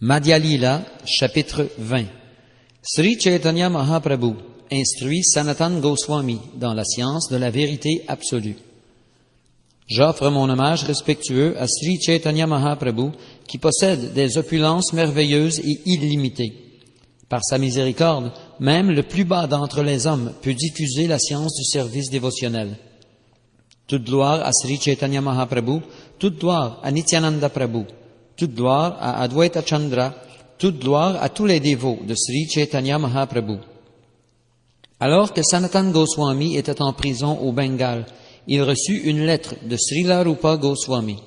Madhya Lila, chapitre 20. Sri Chaitanya Mahaprabhu instruit Sanatan Goswami dans la science de la vérité absolue. J'offre mon hommage respectueux à Sri Chaitanya Mahaprabhu qui possède des opulences merveilleuses et illimitées. Par sa miséricorde, même le plus bas d'entre les hommes peut diffuser la science du service dévotionnel. Toute gloire à Sri Chaitanya Mahaprabhu, toute gloire à Nityananda Prabhu, toute gloire à Advaita Chandra, toute gloire à tous les dévots de Sri Chaitanya Mahaprabhu. Alors que Sanatan Goswami était en prison au Bengale, il reçut une lettre de Srila Rupa Goswami.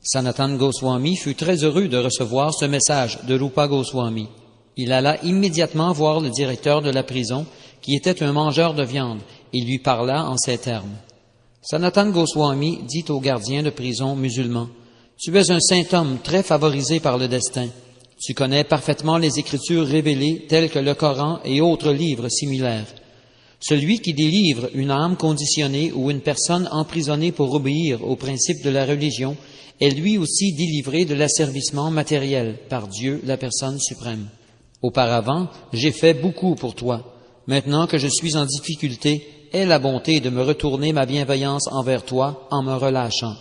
Sanatan Goswami fut très heureux de recevoir ce message de Rupa Goswami. Il alla immédiatement voir le directeur de la prison, qui était un mangeur de viande, et lui parla en ces termes. Sanatan Goswami dit au gardien de prison musulman, « Tu es un saint homme très favorisé par le destin. Tu connais parfaitement les Écritures révélées telles que le Coran et autres livres similaires. Celui qui délivre une âme conditionnée ou une personne emprisonnée pour obéir aux principes de la religion est lui aussi délivré de l'asservissement matériel par Dieu, la personne suprême. Auparavant, j'ai fait beaucoup pour toi. Maintenant que je suis en difficulté, aie la bonté de me retourner ma bienveillance envers toi en me relâchant.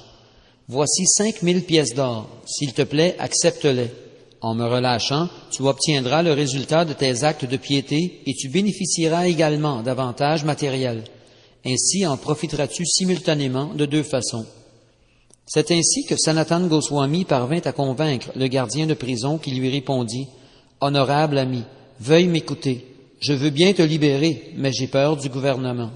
Voici 5000 pièces d'or. S'il te plaît, accepte-les. En me relâchant, tu obtiendras le résultat de tes actes de piété et tu bénéficieras également d'avantages matériels. Ainsi en profiteras-tu simultanément de deux façons. C'est ainsi que Sanatan Goswami parvint à convaincre le gardien de prison qui lui répondit « Honorable ami, veuille m'écouter. Je veux bien te libérer, mais j'ai peur du gouvernement. »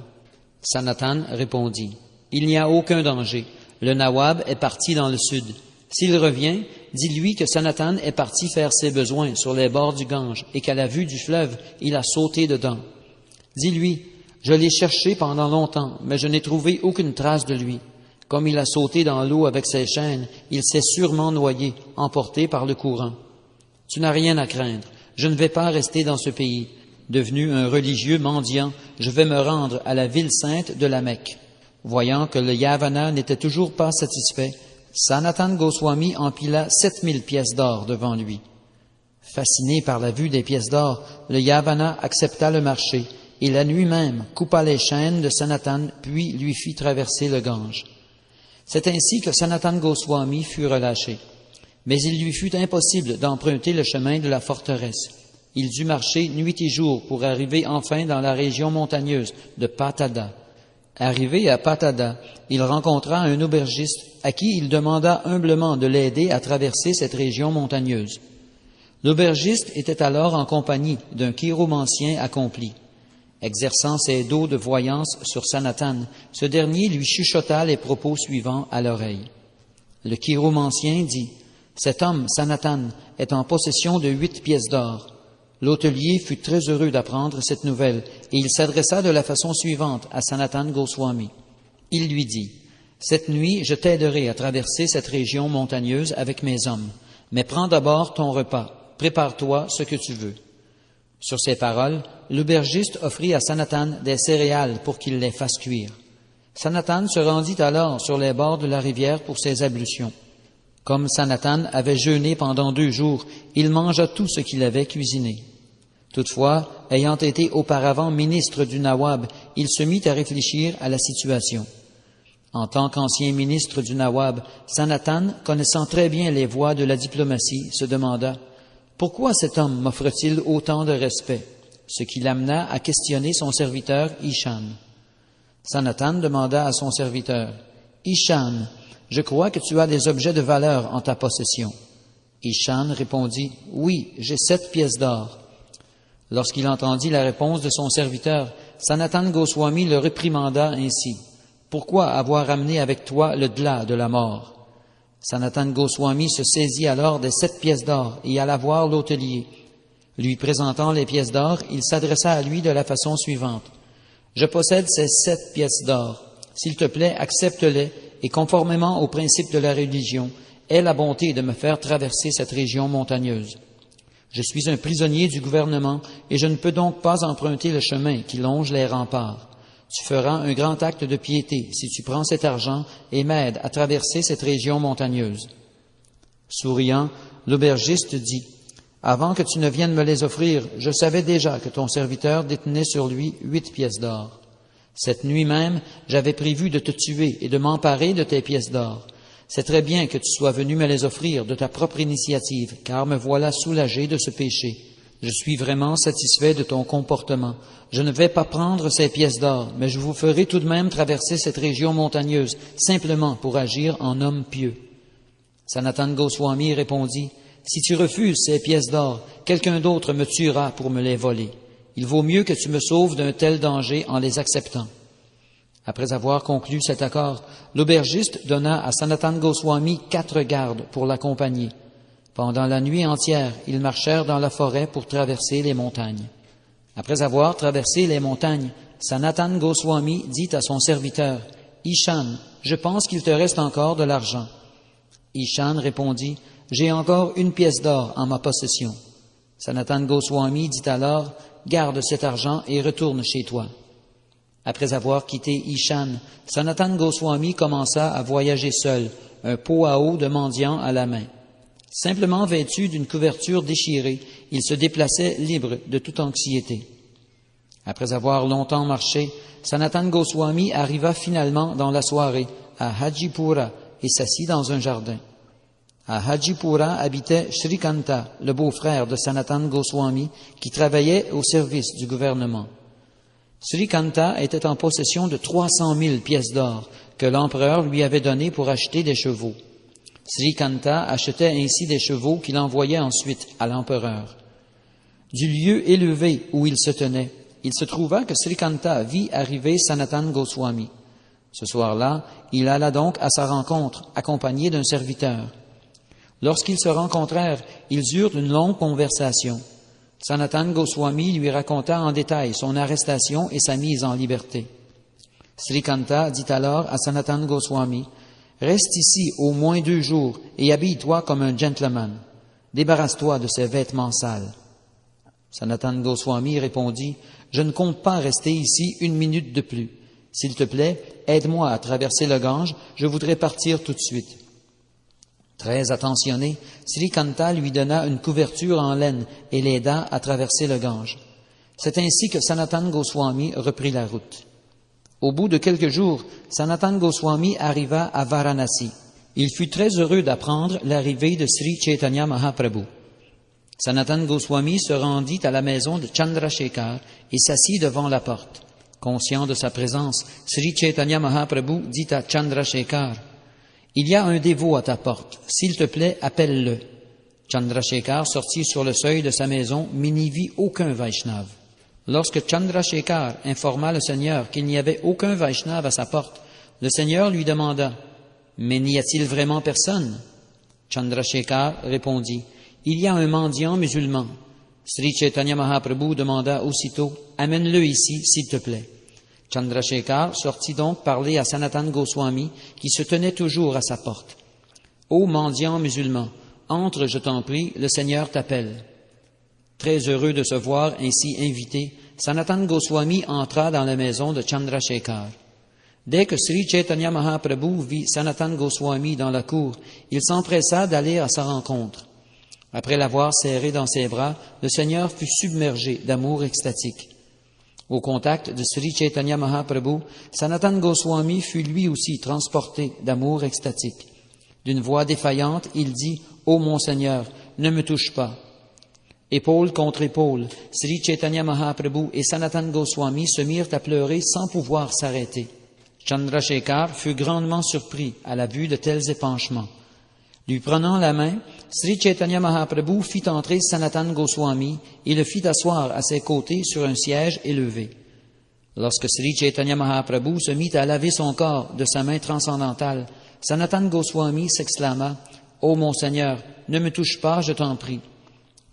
Sanatan répondit « Il n'y a aucun danger. Le Nawab est parti dans le sud. S'il revient, dis-lui que Sanatan est parti faire ses besoins sur les bords du Gange et qu'à la vue du fleuve, il a sauté dedans. Dis-lui, je l'ai cherché pendant longtemps, mais je n'ai trouvé aucune trace de lui. Comme il a sauté dans l'eau avec ses chaînes, il s'est sûrement noyé, emporté par le courant. Tu n'as rien à craindre. Je ne vais pas rester dans ce pays. Devenu un religieux mendiant, je vais me rendre à la ville sainte de la Mecque. Voyant que le Yavana n'était toujours pas satisfait, Sanatan Goswami empila 7000 pièces d'or devant lui. Fasciné par la vue des pièces d'or, le Yavana accepta le marché et la nuit même coupa les chaînes de Sanatan puis lui fit traverser le Gange. C'est ainsi que Sanatan Goswami fut relâché. Mais il lui fut impossible d'emprunter le chemin de la forteresse. Il dut marcher nuit et jour pour arriver enfin dans la région montagneuse de Patada. Arrivé à Patada, il rencontra un aubergiste à qui il demanda humblement de l'aider à traverser cette région montagneuse. L'aubergiste était alors en compagnie d'un chiromancien accompli. Exerçant ses dots de voyance sur Sanatan, ce dernier lui chuchota les propos suivants à l'oreille. Le chiromancien dit « Cet homme, Sanatan, est en possession de 8 pièces d'or. » L'hôtelier fut très heureux d'apprendre cette nouvelle et il s'adressa de la façon suivante à Sanatan Goswami. Il lui dit « Cette nuit, je t'aiderai à traverser cette région montagneuse avec mes hommes, mais prends d'abord ton repas, prépare-toi ce que tu veux. » Sur ces paroles, l'aubergiste offrit à Sanatan des céréales pour qu'il les fasse cuire. Sanatan se rendit alors sur les bords de la rivière pour ses ablutions. Comme Sanatan avait jeûné pendant 2 jours, il mangea tout ce qu'il avait cuisiné. Toutefois, ayant été auparavant ministre du Nawab, il se mit à réfléchir à la situation. En tant qu'ancien ministre du Nawab, Sanatan, connaissant très bien les voies de la diplomatie, se demanda « Pourquoi cet homme m'offre-t-il autant de respect ?» ce qui l'amena à questionner son serviteur Ishan. Sanatan demanda à son serviteur « Ishan, je crois que tu as des objets de valeur en ta possession. » Ishan répondit « Oui, j'ai 7 pièces d'or. » Lorsqu'il entendit la réponse de son serviteur, Sanatan Goswami le réprimanda ainsi. « Pourquoi avoir amené avec toi le dla de la mort ?» Sanatan Goswami se saisit alors des 7 pièces d'or et alla voir l'hôtelier. Lui présentant les pièces d'or, il s'adressa à lui de la façon suivante. « Je possède ces 7 pièces d'or. S'il te plaît, accepte-les et conformément aux principes de la religion, aie la bonté de me faire traverser cette région montagneuse. Je suis un prisonnier du gouvernement et je ne peux donc pas emprunter le chemin qui longe les remparts. Tu feras un grand acte de piété si tu prends cet argent et m'aides à traverser cette région montagneuse. » Souriant, l'aubergiste dit Avant que tu ne viennes me les offrir, je savais déjà que ton serviteur détenait sur lui 8 pièces d'or. Cette nuit même, j'avais prévu de te tuer et de m'emparer de tes pièces d'or. C'est très bien que tu sois venu me les offrir de ta propre initiative, car me voilà soulagé de ce péché. Je suis vraiment satisfait de ton comportement. Je ne vais pas prendre ces pièces d'or, mais je vous ferai tout de même traverser cette région montagneuse, simplement pour agir en homme pieux. Sanatan Goswami répondit, « Si tu refuses ces pièces d'or, quelqu'un d'autre me tuera pour me les voler. Il vaut mieux que tu me sauves d'un tel danger en les acceptant. » Après avoir conclu cet accord, l'aubergiste donna à Sanatan Goswami 4 gardes pour l'accompagner. Pendant la nuit entière, ils marchèrent dans la forêt pour traverser les montagnes. Après avoir traversé les montagnes, Sanatan Goswami dit à son serviteur, « Ishan, je pense qu'il te reste encore de l'argent. » Ishan répondit, « J'ai encore 1 pièce d'or en ma possession. » Sanatan Goswami dit alors, « Garde cet argent et retourne chez toi. » Après avoir quitté Ishan, Sanatan Goswami commença à voyager seul, un pot à eau de mendiant à la main. Simplement vêtu d'une couverture déchirée, il se déplaçait libre de toute anxiété. Après avoir longtemps marché, Sanatan Goswami arriva finalement dans la soirée à Hajipura et s'assit dans un jardin. À Hajipura habitait Shrikanta, le beau-frère de Sanatan Goswami, qui travaillait au service du gouvernement. Shrikanta était en possession de 300 000 pièces d'or que l'empereur lui avait données pour acheter des chevaux. Shrikanta achetait ainsi des chevaux qu'il envoyait ensuite à l'empereur. Du lieu élevé où il se tenait, il se trouva que Shrikanta vit arriver Sanatan Goswami. Ce soir-là, il alla donc à sa rencontre, accompagné d'un serviteur. Lorsqu'ils se rencontrèrent, ils eurent une longue conversation. Sanatan Goswami lui raconta en détail son arrestation et sa mise en liberté. Shrikanta dit alors à Sanatan Goswami, « Reste ici au moins 2 jours et habille-toi comme un gentleman. Débarrasse-toi de ces vêtements sales. » Sanatan Goswami répondit, « Je ne compte pas rester ici 1 minute de plus. S'il te plaît, aide-moi à traverser le Gange, je voudrais partir tout de suite. » Très attentionné, Shrikanta lui donna une couverture en laine et l'aida à traverser le Gange. C'est ainsi que Sanatan Goswami reprit la route. Au bout de quelques jours, Sanatan Goswami arriva à Varanasi. Il fut très heureux d'apprendre l'arrivée de Sri Chaitanya Mahaprabhu. Sanatan Goswami se rendit à la maison de Chandrasekhar et s'assit devant la porte. Conscient de sa présence, Sri Chaitanya Mahaprabhu dit à Chandrasekhar, « Il y a un dévot à ta porte. S'il te plaît, appelle-le. » Chandrasekhar sortit sur le seuil de sa maison, mais n'y vit aucun Vaishnav. Lorsque Chandrasekhar informa le Seigneur qu'il n'y avait aucun Vaishnav à sa porte, le Seigneur lui demanda, « Mais n'y a-t-il vraiment personne ?» Chandrasekhar répondit, « Il y a un mendiant musulman. » Sri Chaitanya Mahaprabhu demanda aussitôt, « Amène-le ici, s'il te plaît. » Chandrasekhar sortit donc parler à Sanatan Goswami, qui se tenait toujours à sa porte. « Ô mendiant musulman, entre, je t'en prie, le Seigneur t'appelle. » Très heureux de se voir ainsi invité, Sanatan Goswami entra dans la maison de Chandrasekhar. Dès que Sri Chaitanya Mahaprabhu vit Sanatan Goswami dans la cour, il s'empressa d'aller à sa rencontre. Après l'avoir serré dans ses bras, le Seigneur fut submergé d'amour extatique. Au contact de Sri Chaitanya Mahaprabhu, Sanatan Goswami fut lui aussi transporté d'amour extatique. D'une voix défaillante, il dit, « Ô mon Seigneur, ne me touche pas. » Épaule contre épaule, Sri Chaitanya Mahaprabhu et Sanatan Goswami se mirent à pleurer sans pouvoir s'arrêter. Chandrasekhar fut grandement surpris à la vue de tels épanchements. Lui prenant la main, Sri Chaitanya Mahaprabhu fit entrer Sanatan Goswami et le fit asseoir à ses côtés sur un siège élevé. Lorsque Sri Chaitanya Mahaprabhu se mit à laver son corps de sa main transcendantale, Sanatan Goswami s'exclama, « Ô mon Seigneur, ne me touche pas, je t'en prie. »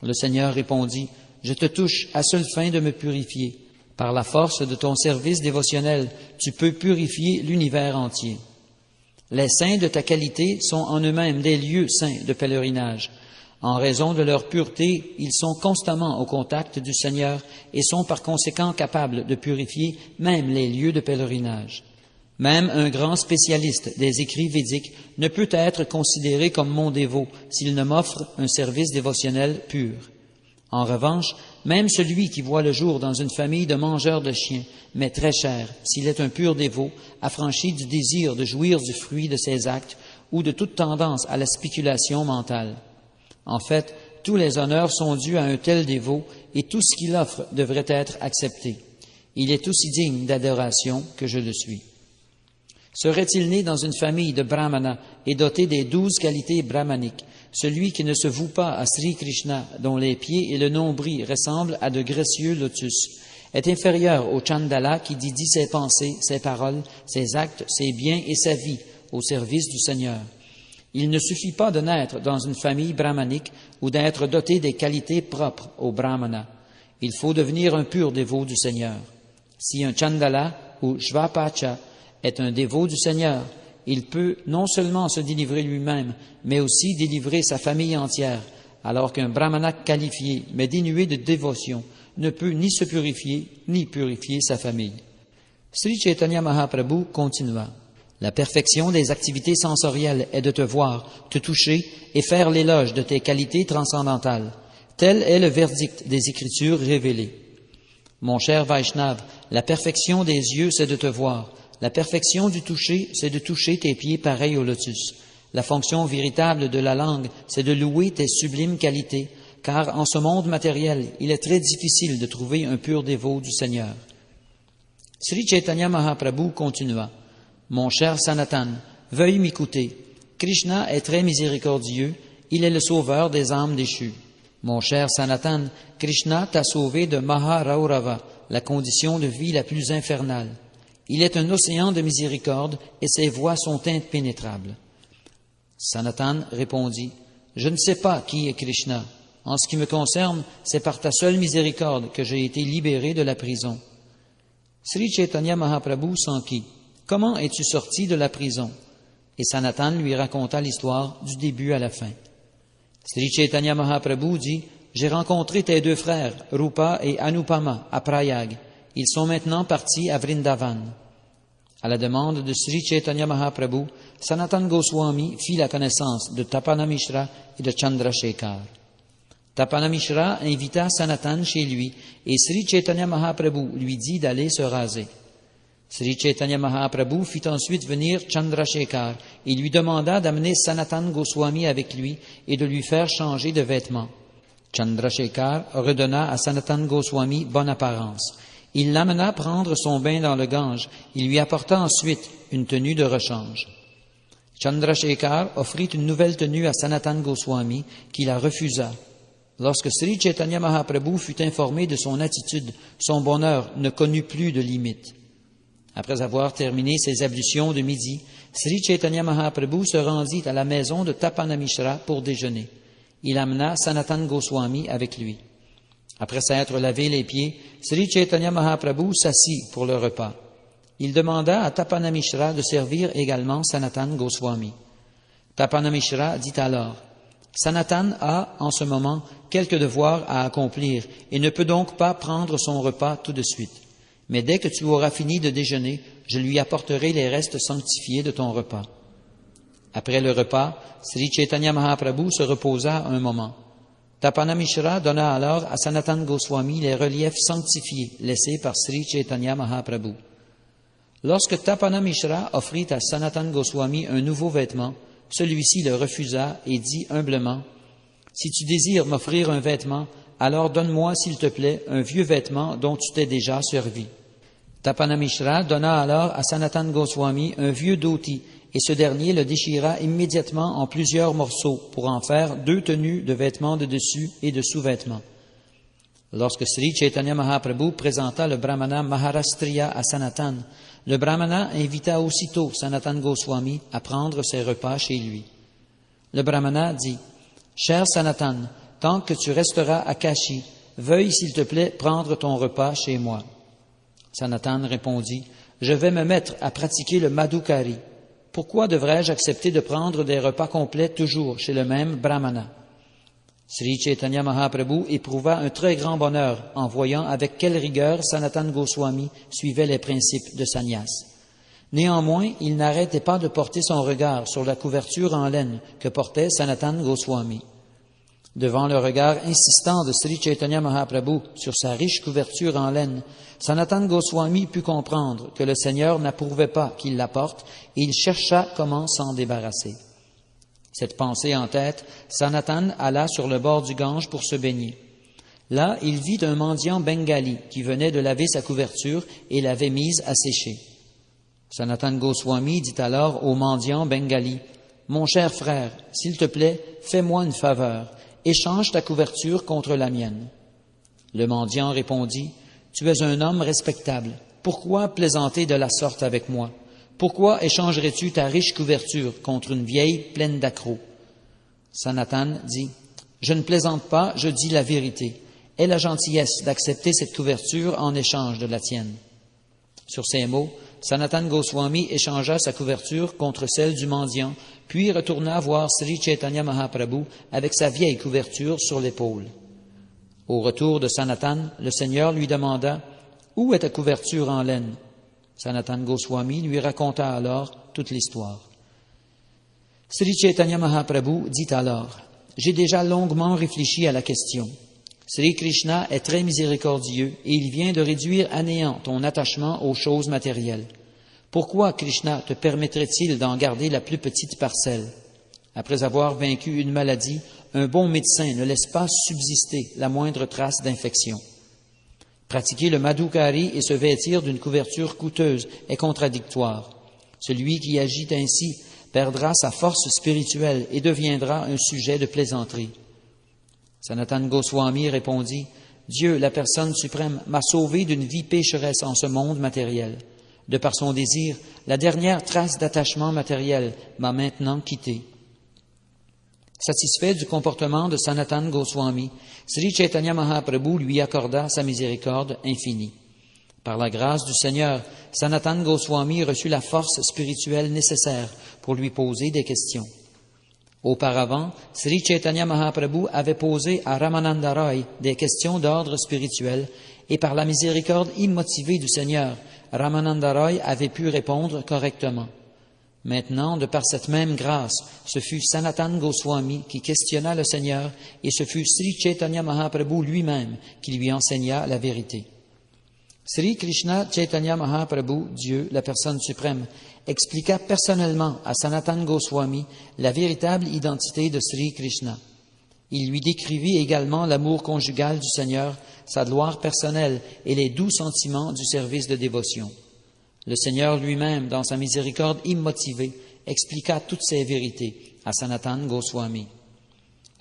Le Seigneur répondit, « Je te touche à seule fin de me purifier. Par la force de ton service dévotionnel, tu peux purifier l'univers entier. Les saints de ta qualité sont en eux-mêmes des lieux saints de pèlerinage. En raison de leur pureté, ils sont constamment au contact du Seigneur et sont par conséquent capables de purifier même les lieux de pèlerinage. Même un grand spécialiste des écrits védiques ne peut être considéré comme mon dévot s'il ne m'offre un service dévotionnel pur. En revanche, même celui qui voit le jour dans une famille de mangeurs de chiens, mais très cher, s'il est un pur dévot, affranchi du désir de jouir du fruit de ses actes ou de toute tendance à la spéculation mentale. En fait, tous les honneurs sont dus à un tel dévot et tout ce qu'il offre devrait être accepté. Il est aussi digne d'adoration que je le suis. Serait-il né dans une famille de brahmanas et doté des 12 qualités brahmaniques, celui qui ne se voue pas à Sri Krishna, dont les pieds et le nombril ressemblent à de gracieux lotus, est inférieur au Chandala qui dit ses pensées, ses paroles, ses actes, ses biens et sa vie au service du Seigneur. Il ne suffit pas de naître dans une famille brahmanique ou d'être doté des qualités propres au brahmana. Il faut devenir un pur dévot du Seigneur. Si un Chandala ou Shvapacha est un dévot du Seigneur, il peut non seulement se délivrer lui-même, mais aussi délivrer sa famille entière, alors qu'un brahmana qualifié, mais dénué de dévotion, ne peut ni se purifier, ni purifier sa famille. Sri Chaitanya Mahaprabhu continua. La perfection des activités sensorielles est de te voir, te toucher et faire l'éloge de tes qualités transcendantales. Tel est le verdict des Écritures révélées. Mon cher Vaishnav, la perfection des yeux, c'est de te voir. La perfection du toucher, c'est de toucher tes pieds pareils au lotus. La fonction véritable de la langue, c'est de louer tes sublimes qualités, car en ce monde matériel, il est très difficile de trouver un pur dévot du Seigneur. Sri Chaitanya Mahaprabhu continua. Mon cher Sanatan, veuille m'écouter. Krishna est très miséricordieux, il est le sauveur des âmes déchues. Mon cher Sanatan, Krishna t'a sauvé de Maharaurava, la condition de vie la plus infernale. Il est un océan de miséricorde et ses voies sont impénétrables. Sanatan répondit, je ne sais pas qui est Krishna. En ce qui me concerne, c'est par ta seule miséricorde que j'ai été libéré de la prison. Sri Chaitanya Mahaprabhu s'enquit. Comment es-tu sorti de la prison? Et Sanatan lui raconta l'histoire du début à la fin. Sri Chaitanya Mahaprabhu dit, j'ai rencontré tes deux frères, Rupa et Anupama, à Prayag. Ils sont maintenant partis à Vrindavan. À la demande de Sri Chaitanya Mahaprabhu, Sanatan Goswami fit la connaissance de Tapana Mishra et de Chandrasekhar. Tapana Mishra invita Sanatan chez lui et Sri Chaitanya Mahaprabhu lui dit d'aller se raser. Sri Chaitanya Mahaprabhu fit ensuite venir Chandrasekhar et lui demanda d'amener Sanatan Goswami avec lui et de lui faire changer de vêtements. Chandrasekhar redonna à Sanatan Goswami bonne apparence. Il l'amena prendre son bain dans le Gange. Il lui apporta ensuite une tenue de rechange. Chandrasekhar offrit une nouvelle tenue à Sanatan Goswami, qui la refusa. Lorsque Sri Chaitanya Mahaprabhu fut informé de son attitude, son bonheur ne connut plus de limite. Après avoir terminé ses ablutions de midi, Sri Chaitanya Mahaprabhu se rendit à la maison de Tapana Mishra pour déjeuner. Il amena Sanatan Goswami avec lui. Après s'être lavé les pieds, Sri Chaitanya Mahaprabhu s'assit pour le repas. Il demanda à Tapana Mishra de servir également Sanatan Goswami. Tapana Mishra dit alors, Sanatan a, en ce moment, quelques devoirs à accomplir et ne peut donc pas prendre son repas tout de suite. Mais dès que tu auras fini de déjeuner, je lui apporterai les restes sanctifiés de ton repas. Après le repas, Sri Chaitanya Mahaprabhu se reposa un moment. Tapana Mishra donna alors à Sanatan Goswami les reliefs sanctifiés laissés par Sri Chaitanya Mahaprabhu. Lorsque Tapana Mishra offrit à Sanatan Goswami un nouveau vêtement, celui-ci le refusa et dit humblement, « Si tu désires m'offrir un vêtement, alors donne-moi, s'il te plaît, un vieux vêtement dont tu t'es déjà servi. » Tapana Mishra donna alors à Sanatan Goswami un vieux dhoti, et ce dernier le déchira immédiatement en plusieurs morceaux pour en faire 2 tenues de vêtements de dessus et de sous-vêtements. Lorsque Sri Chaitanya Mahaprabhu présenta le brahmana Maharashtriya à Sanatan, le brahmana invita aussitôt Sanatan Goswami à prendre ses repas chez lui. Le brahmana dit, « Cher Sanatan, tant que tu resteras à Kashi, veuille s'il te plaît prendre ton repas chez moi. » Sanatan répondit, « Je vais me mettre à pratiquer le Madhukari. Pourquoi devrais-je accepter de prendre des repas complets toujours chez le même brahmana? » Sri Chaitanya Mahaprabhu éprouva un très grand bonheur en voyant avec quelle rigueur Sanatan Goswami suivait les principes de sannyas. Néanmoins, il n'arrêtait pas de porter son regard sur la couverture en laine que portait Sanatan Goswami. Devant le regard insistant de Sri Chaitanya Mahaprabhu sur sa riche couverture en laine, Sanatana Goswami put comprendre que le Seigneur n'approuvait pas qu'il la porte et il chercha comment s'en débarrasser. Cette pensée en tête, Sanatana alla sur le bord du Gange pour se baigner. Là, il vit un mendiant bengali qui venait de laver sa couverture et l'avait mise à sécher. Sanatana Goswami dit alors au mendiant bengali, « Mon cher frère, s'il te plaît, fais-moi une faveur, échange ta couverture contre la mienne. » Le mendiant répondit, « Tu es un homme respectable, pourquoi plaisanter de la sorte avec moi? Pourquoi échangerais-tu ta riche couverture contre une vieille pleine d'accrocs? » Sanatana dit, « Je ne plaisante pas, je dis la vérité. Aie la gentillesse d'accepter cette couverture en échange de la tienne. » Sur ces mots, Sanatana Goswami échangea sa couverture contre celle du mendiant, puis retourna voir Sri Chaitanya Mahaprabhu avec sa vieille couverture sur l'épaule. Au retour de Sanatana, le Seigneur lui demanda « Où est ta couverture en laine ?» Sanatana Goswami lui raconta alors toute l'histoire. Sri Chaitanya Mahaprabhu dit alors « J'ai déjà longuement réfléchi à la question. Sri Krishna est très miséricordieux et il vient de réduire à néant ton attachement aux choses matérielles. Pourquoi Krishna te permettrait-il d'en garder la plus petite parcelle? Après avoir vaincu une maladie, un bon médecin ne laisse pas subsister la moindre trace d'infection. Pratiquer le madhukari et se vêtir d'une couverture coûteuse est contradictoire. Celui qui agit ainsi perdra sa force spirituelle et deviendra un sujet de plaisanterie. Sanatana Goswami répondit, « Dieu, la personne suprême, m'a sauvé d'une vie pécheresse en ce monde matériel. De par son désir, la dernière trace d'attachement matériel m'a maintenant quitté. » Satisfait du comportement de Sanatana Goswami, Sri Chaitanya Mahaprabhu lui accorda sa miséricorde infinie. Par la grâce du Seigneur, Sanatana Goswami reçut la force spirituelle nécessaire pour lui poser des questions. Auparavant, Sri Chaitanya Mahaprabhu avait posé à Ramananda Roy des questions d'ordre spirituel et par la miséricorde immotivée du Seigneur, Ramananda Roy avait pu répondre correctement. Maintenant, de par cette même grâce, ce fut Sanatana Goswami qui questionna le Seigneur et ce fut Sri Chaitanya Mahaprabhu lui-même qui lui enseigna la vérité. Sri Krishna Chaitanya Mahaprabhu, Dieu, la personne suprême, expliqua personnellement à Sanatana Goswami la véritable identité de Sri Krishna. Il lui décrivit également l'amour conjugal du Seigneur, sa gloire personnelle et les doux sentiments du service de dévotion. Le Seigneur lui-même, dans sa miséricorde immotivée, expliqua toutes ces vérités à Sanatana Goswami.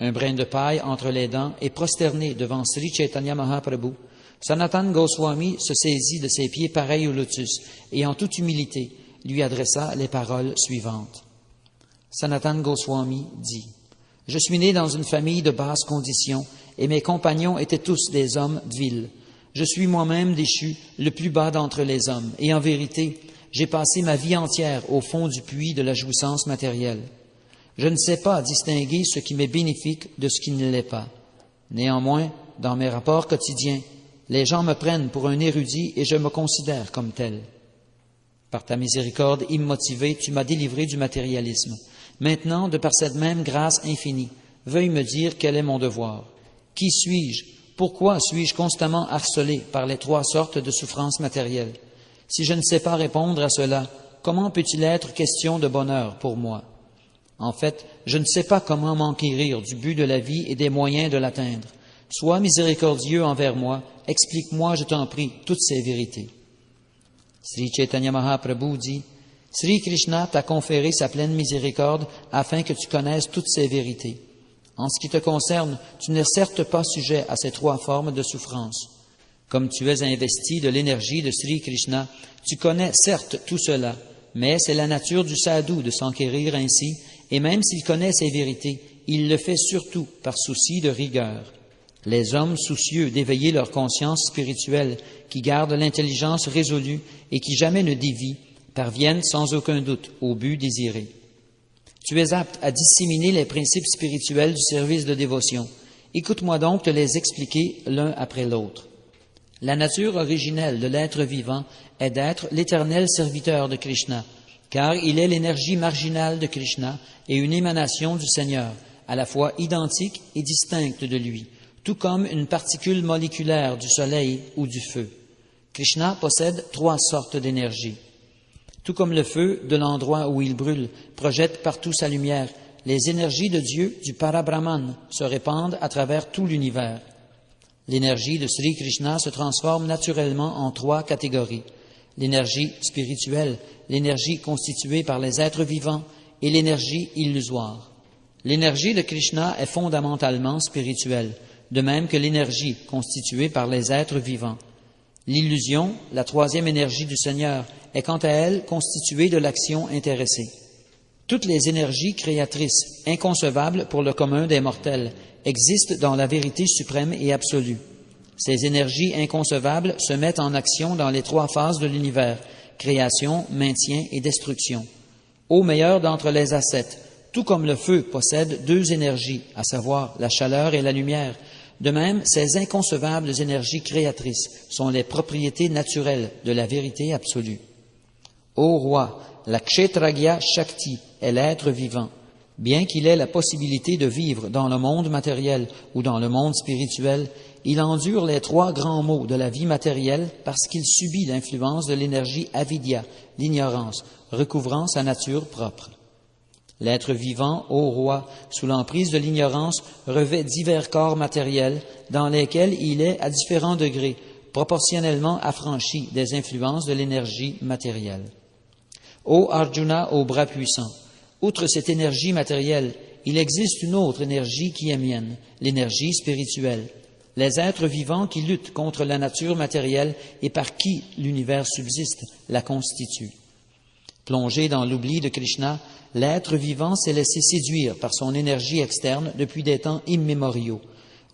Un brin de paille entre les dents et prosterné devant Sri Chaitanya Mahaprabhu, Sanatana Goswami se saisit de ses pieds pareils au lotus et en toute humilité lui adressa les paroles suivantes. Sanatana Goswami dit, « Je suis né dans une famille de basse condition et mes compagnons étaient tous des hommes vils. Je suis moi-même déchu, le plus bas d'entre les hommes, et en vérité, j'ai passé ma vie entière au fond du puits de la jouissance matérielle. Je ne sais pas distinguer ce qui m'est bénéfique de ce qui ne l'est pas. Néanmoins, dans mes rapports quotidiens, les gens me prennent pour un érudit et je me considère comme tel. Par ta miséricorde immotivée, tu m'as délivré du matérialisme. Maintenant, de par cette même grâce infinie, veuille me dire quel est mon devoir. Qui suis-je? Pourquoi suis-je constamment harcelé par les 3 sortes de souffrances matérielles? Si je ne sais pas répondre à cela, comment peut-il être question de bonheur pour moi? En fait, je ne sais pas comment m'enquérir du but de la vie et des moyens de l'atteindre. Sois miséricordieux envers moi, explique-moi, je t'en prie, toutes ces vérités. Sri Chaitanya Mahaprabhu dit, « Sri Krishna t'a conféré sa pleine miséricorde afin que tu connaisses toutes ces vérités. En ce qui te concerne, tu n'es certes pas sujet à ces 3 formes de souffrance. Comme tu es investi de l'énergie de Sri Krishna, tu connais certes tout cela, mais c'est la nature du sadhu de s'enquérir ainsi, et même s'il connaît ces vérités, il le fait surtout par souci de rigueur. Les hommes soucieux d'éveiller leur conscience spirituelle, qui gardent l'intelligence résolue et qui jamais ne dévient, parviennent sans aucun doute au but désiré. Tu es apte à disséminer les principes spirituels du service de dévotion. Écoute-moi donc te les expliquer l'un après l'autre. La nature originelle de l'être vivant est d'être l'éternel serviteur de Krishna, car il est l'énergie marginale de Krishna et une émanation du Seigneur, à la fois identique et distincte de lui, tout comme une particule moléculaire du soleil ou du feu. Krishna possède 3 sortes d'énergie. Tout comme le feu, de l'endroit où il brûle, projette partout sa lumière, les énergies de Dieu, du Parabrahman, se répandent à travers tout l'univers. L'énergie de Sri Krishna se transforme naturellement en 3 catégories. L'énergie spirituelle, l'énergie constituée par les êtres vivants et l'énergie illusoire. L'énergie de Krishna est fondamentalement spirituelle, de même que l'énergie constituée par les êtres vivants. L'illusion, la 3e énergie du Seigneur, est quant à elle constituée de l'action intéressée. Toutes les énergies créatrices, inconcevables pour le commun des mortels, existent dans la vérité suprême et absolue. Ces énergies inconcevables se mettent en action dans les 3 phases de l'univers, création, maintien et destruction. Ô meilleur d'entre les ascètes, tout comme le feu possède 2 énergies, à savoir la chaleur et la lumière, de même, ces inconcevables énergies créatrices sont les propriétés naturelles de la vérité absolue. Ô roi, la Kshetragya Shakti est l'être vivant. Bien qu'il ait la possibilité de vivre dans le monde matériel ou dans le monde spirituel, il endure les 3 grands maux de la vie matérielle parce qu'il subit l'influence de l'énergie avidya, l'ignorance, recouvrant sa nature propre. L'être vivant, ô roi, sous l'emprise de l'ignorance, revêt divers corps matériels dans lesquels il est, à différents degrés, proportionnellement affranchi des influences de l'énergie matérielle. Ô Arjuna, aux bras puissants, outre cette énergie matérielle, il existe une autre énergie qui est mienne, l'énergie spirituelle. Les êtres vivants qui luttent contre la nature matérielle et par qui l'univers subsiste la constituent. Plongé dans l'oubli de Krishna, l'être vivant s'est laissé séduire par son énergie externe depuis des temps immémoriaux.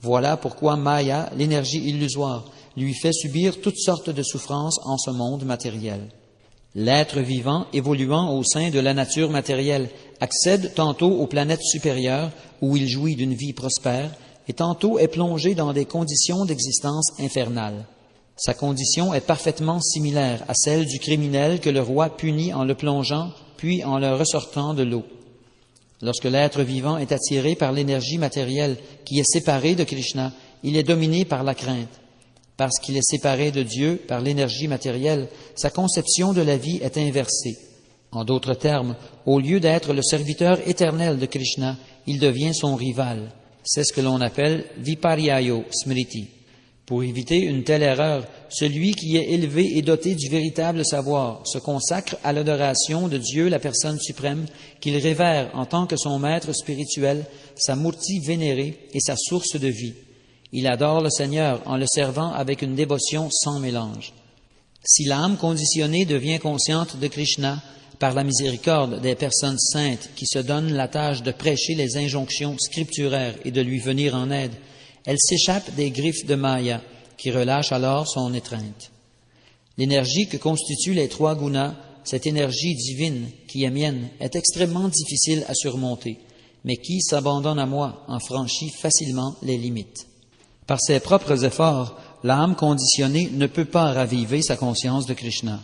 Voilà pourquoi Maya, l'énergie illusoire, lui fait subir toutes sortes de souffrances en ce monde matériel. L'être vivant, évoluant au sein de la nature matérielle, accède tantôt aux planètes supérieures, où il jouit d'une vie prospère, et tantôt est plongé dans des conditions d'existence infernales. Sa condition est parfaitement similaire à celle du criminel que le roi punit en le plongeant, puis en le ressortant de l'eau. Lorsque l'être vivant est attiré par l'énergie matérielle qui est séparée de Krishna, il est dominé par la crainte. Parce qu'il est séparé de Dieu par l'énergie matérielle, sa conception de la vie est inversée. En d'autres termes, au lieu d'être le serviteur éternel de Krishna, il devient son rival. C'est ce que l'on appelle Viparyayo Smriti. Pour éviter une telle erreur, celui qui est élevé et doté du véritable savoir se consacre à l'adoration de Dieu, la personne suprême, qu'il révère en tant que son maître spirituel, sa murti vénérée et sa source de vie. Il adore le Seigneur en le servant avec une dévotion sans mélange. Si l'âme conditionnée devient consciente de Krishna, par la miséricorde des personnes saintes qui se donnent la tâche de prêcher les injonctions scripturaires et de lui venir en aide, elle s'échappe des griffes de Maya, qui relâche alors son étreinte. L'énergie que constituent les 3 gunas, cette énergie divine qui est mienne, est extrêmement difficile à surmonter, mais qui s'abandonne à moi en franchit facilement les limites. Par ses propres efforts, l'âme conditionnée ne peut pas raviver sa conscience de Krishna.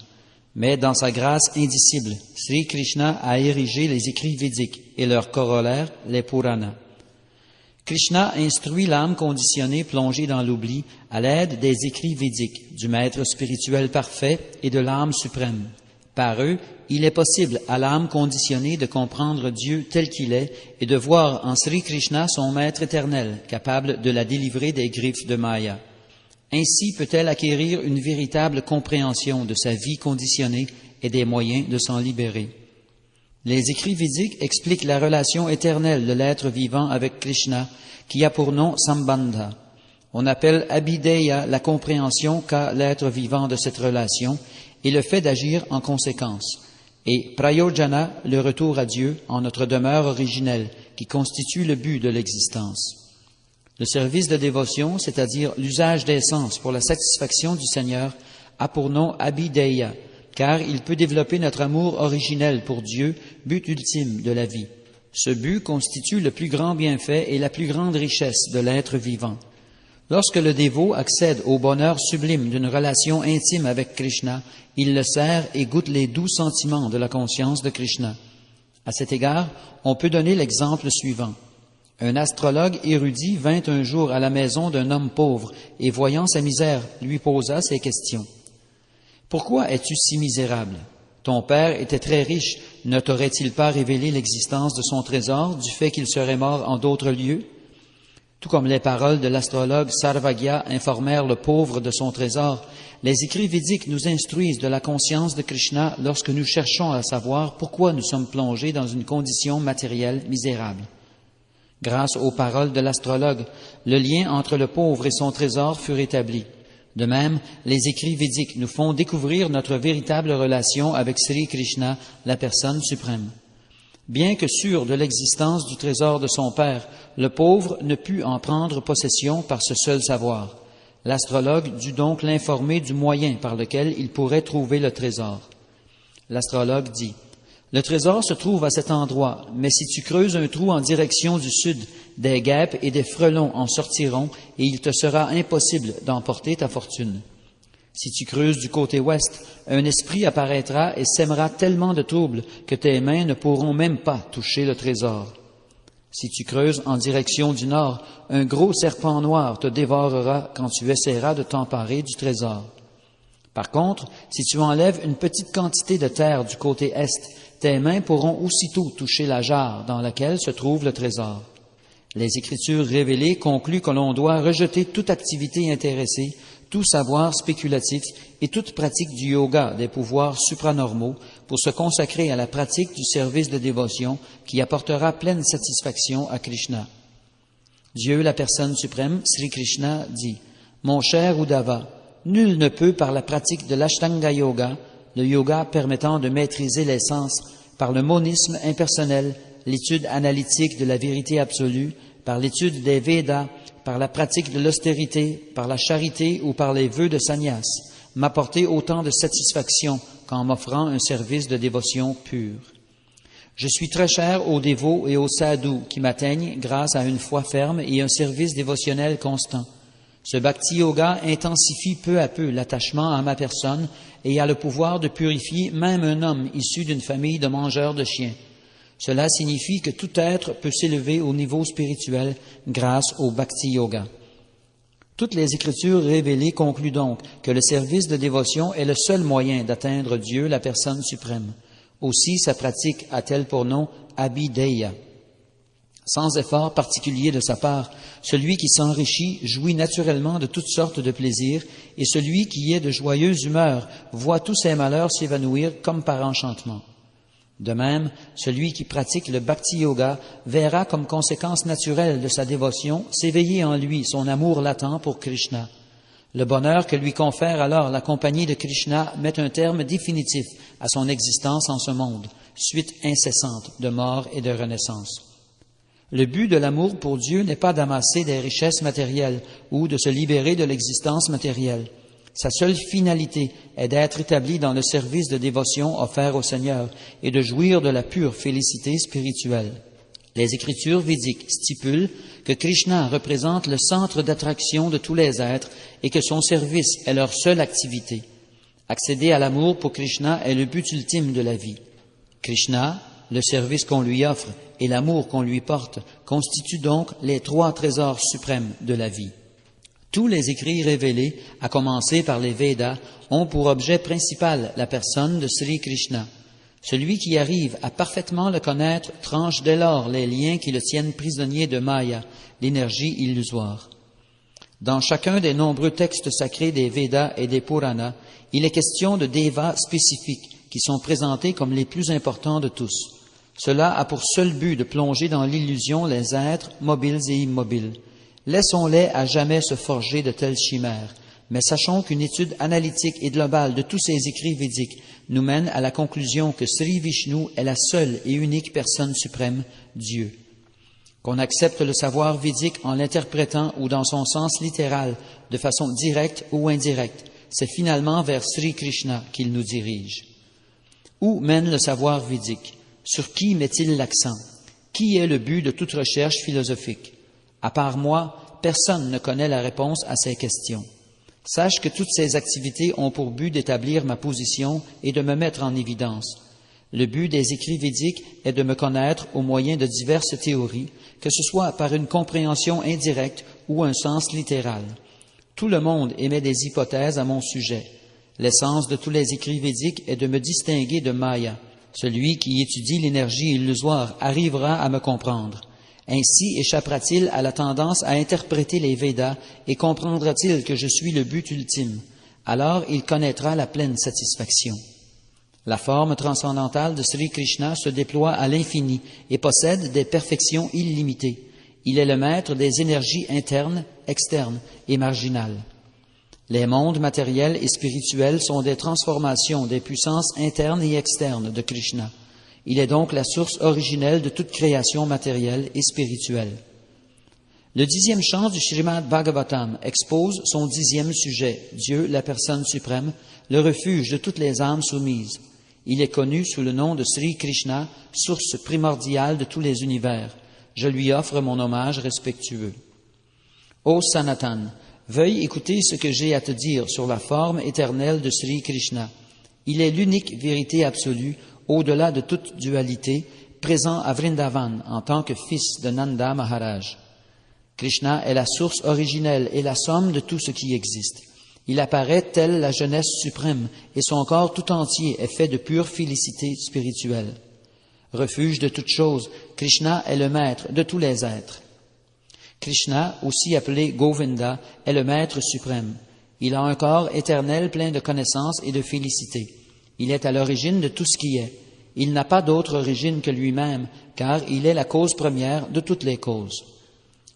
Mais dans sa grâce indicible, Sri Krishna a érigé les écrits védiques et leurs corollaires, les Puranas. Krishna instruit l'âme conditionnée plongée dans l'oubli à l'aide des écrits védiques, du maître spirituel parfait et de l'âme suprême. Par eux, il est possible à l'âme conditionnée de comprendre Dieu tel qu'il est et de voir en Sri Krishna son maître éternel, capable de la délivrer des griffes de Maya. Ainsi peut-elle acquérir une véritable compréhension de sa vie conditionnée et des moyens de s'en libérer. Les écrits védiques expliquent la relation éternelle de l'être vivant avec Krishna, qui a pour nom Sambandha. On appelle Abhideya la compréhension qu'a l'être vivant de cette relation et le fait d'agir en conséquence, et Prayojana, le retour à Dieu en notre demeure originelle, qui constitue le but de l'existence. Le service de dévotion, c'est-à-dire l'usage des sens pour la satisfaction du Seigneur, a pour nom Abhideya, car il peut développer notre amour originel pour Dieu, but ultime de la vie. Ce but constitue le plus grand bienfait et la plus grande richesse de l'être vivant. Lorsque le dévot accède au bonheur sublime d'une relation intime avec Krishna, il le sert et goûte les doux sentiments de la conscience de Krishna. À cet égard, on peut donner l'exemple suivant. Un astrologue érudit vint un jour à la maison d'un homme pauvre et, voyant sa misère, lui posa ces questions. « Pourquoi es-tu si misérable? Ton père était très riche, ne t'aurait-il pas révélé l'existence de son trésor du fait qu'il serait mort en d'autres lieux? » Tout comme les paroles de l'astrologue Sarvagya informèrent le pauvre de son trésor, les écrits védiques nous instruisent de la conscience de Krishna lorsque nous cherchons à savoir pourquoi nous sommes plongés dans une condition matérielle misérable. Grâce aux paroles de l'astrologue, le lien entre le pauvre et son trésor fut rétabli. De même, les écrits védiques nous font découvrir notre véritable relation avec Sri Krishna, la personne suprême. Bien que sûr de l'existence du trésor de son père, le pauvre ne put en prendre possession par ce seul savoir. L'astrologue dut donc l'informer du moyen par lequel il pourrait trouver le trésor. L'astrologue dit: « Le trésor se trouve à cet endroit, mais si tu creuses un trou en direction du sud, des guêpes et des frelons en sortiront et il te sera impossible d'emporter ta fortune. Si tu creuses du côté ouest, un esprit apparaîtra et sèmera tellement de troubles que tes mains ne pourront même pas toucher le trésor. Si tu creuses en direction du nord, un gros serpent noir te dévorera quand tu essaieras de t'emparer du trésor. Par contre, si tu enlèves une petite quantité de terre du côté est, tes mains pourront aussitôt toucher la jarre dans laquelle se trouve le trésor. » Les Écritures révélées concluent que l'on doit rejeter toute activité intéressée, tout savoir spéculatif et toute pratique du yoga des pouvoirs supranormaux pour se consacrer à la pratique du service de dévotion qui apportera pleine satisfaction à Krishna. Dieu, la personne suprême, Sri Krishna, dit: « Mon cher Uddhava, nul ne peut, par la pratique de l'Ashtanga Yoga, le yoga permettant de maîtriser les sens, par le monisme impersonnel, l'étude analytique de la vérité absolue, par l'étude des Védas, par la pratique de l'austérité, par la charité ou par les vœux de sannyas, m'apporter autant de satisfaction qu'en m'offrant un service de dévotion pure. Je suis très cher aux dévots et aux sadhus qui m'atteignent grâce à une foi ferme et un service dévotionnel constant. Ce bhakti yoga intensifie peu à peu l'attachement à ma personne et a le pouvoir de purifier même un homme issu d'une famille de mangeurs de chiens. Cela signifie que tout être peut s'élever au niveau spirituel grâce au bhakti yoga. Toutes les Écritures révélées concluent donc que le service de dévotion est le seul moyen d'atteindre Dieu, la personne suprême. Aussi, sa pratique a-t-elle pour nom Abhideya. Sans effort particulier de sa part, celui qui s'enrichit jouit naturellement de toutes sortes de plaisirs, et celui qui est de joyeuse humeur voit tous ses malheurs s'évanouir comme par enchantement. De même, celui qui pratique le bhakti yoga verra comme conséquence naturelle de sa dévotion s'éveiller en lui son amour latent pour Krishna. Le bonheur que lui confère alors la compagnie de Krishna met un terme définitif à son existence en ce monde, suite incessante de mort et de renaissance. Le but de l'amour pour Dieu n'est pas d'amasser des richesses matérielles ou de se libérer de l'existence matérielle. Sa seule finalité est d'être établi dans le service de dévotion offert au Seigneur et de jouir de la pure félicité spirituelle. Les Écritures védiques stipulent que Krishna représente le centre d'attraction de tous les êtres et que son service est leur seule activité. Accéder à l'amour pour Krishna est le but ultime de la vie. Krishna, le service qu'on lui offre et l'amour qu'on lui porte constituent donc les trois trésors suprêmes de la vie. Tous les écrits révélés, à commencer par les Védas, ont pour objet principal la personne de Sri Krishna. Celui qui arrive à parfaitement le connaître tranche dès lors les liens qui le tiennent prisonnier de Maya, l'énergie illusoire. Dans chacun des nombreux textes sacrés des Védas et des Puranas, il est question de devas spécifiques qui sont présentés comme les plus importants de tous. Cela a pour seul but de plonger dans l'illusion les êtres mobiles et immobiles. Laissons-les à jamais se forger de telles chimères, mais sachons qu'une étude analytique et globale de tous ces écrits védiques nous mène à la conclusion que Sri Vishnu est la seule et unique personne suprême, Dieu. Qu'on accepte le savoir védique en l'interprétant ou dans son sens littéral, de façon directe ou indirecte, c'est finalement vers Sri Krishna qu'il nous dirige. Où mène le savoir védique? Sur qui met-il l'accent? Qui est le but de toute recherche philosophique? À part moi, personne ne connaît la réponse à ces questions. Sache que toutes ces activités ont pour but d'établir ma position et de me mettre en évidence. Le but des écrits védiques est de me connaître au moyen de diverses théories, que ce soit par une compréhension indirecte ou un sens littéral. Tout le monde émet des hypothèses à mon sujet. L'essence de tous les écrits védiques est de me distinguer de Maya. Celui qui étudie l'énergie illusoire arrivera à me comprendre. Ainsi échappera-t-il à la tendance à interpréter les Védas et comprendra-t-il que je suis le but ultime. Alors il connaîtra la pleine satisfaction. La forme transcendantale de Sri Krishna se déploie à l'infini et possède des perfections illimitées. Il est le maître des énergies internes, externes et marginales. Les mondes matériels et spirituels sont des transformations des puissances internes et externes de Krishna. Il est donc la source originelle de toute création matérielle et spirituelle. Le 10e chant du Srimad Bhagavatam expose son 10e sujet, Dieu, la personne suprême, le refuge de toutes les âmes soumises. Il est connu sous le nom de Sri Krishna, source primordiale de tous les univers. Je lui offre mon hommage respectueux. Ô Sanatan, veuille écouter ce que j'ai à te dire sur la forme éternelle de Sri Krishna. Il est l'unique vérité absolue, au-delà de toute dualité, présent à Vrindavan en tant que fils de Nanda Maharaj. Krishna est la source originelle et la somme de tout ce qui existe. Il apparaît telle la jeunesse suprême et son corps tout entier est fait de pure félicité spirituelle. Refuge de toutes choses, Krishna est le maître de tous les êtres. Krishna, aussi appelé Govinda, est le maître suprême. Il a un corps éternel plein de connaissances et de félicité. Il est à l'origine de tout ce qui est. Il n'a pas d'autre origine que lui-même, car il est la cause première de toutes les causes.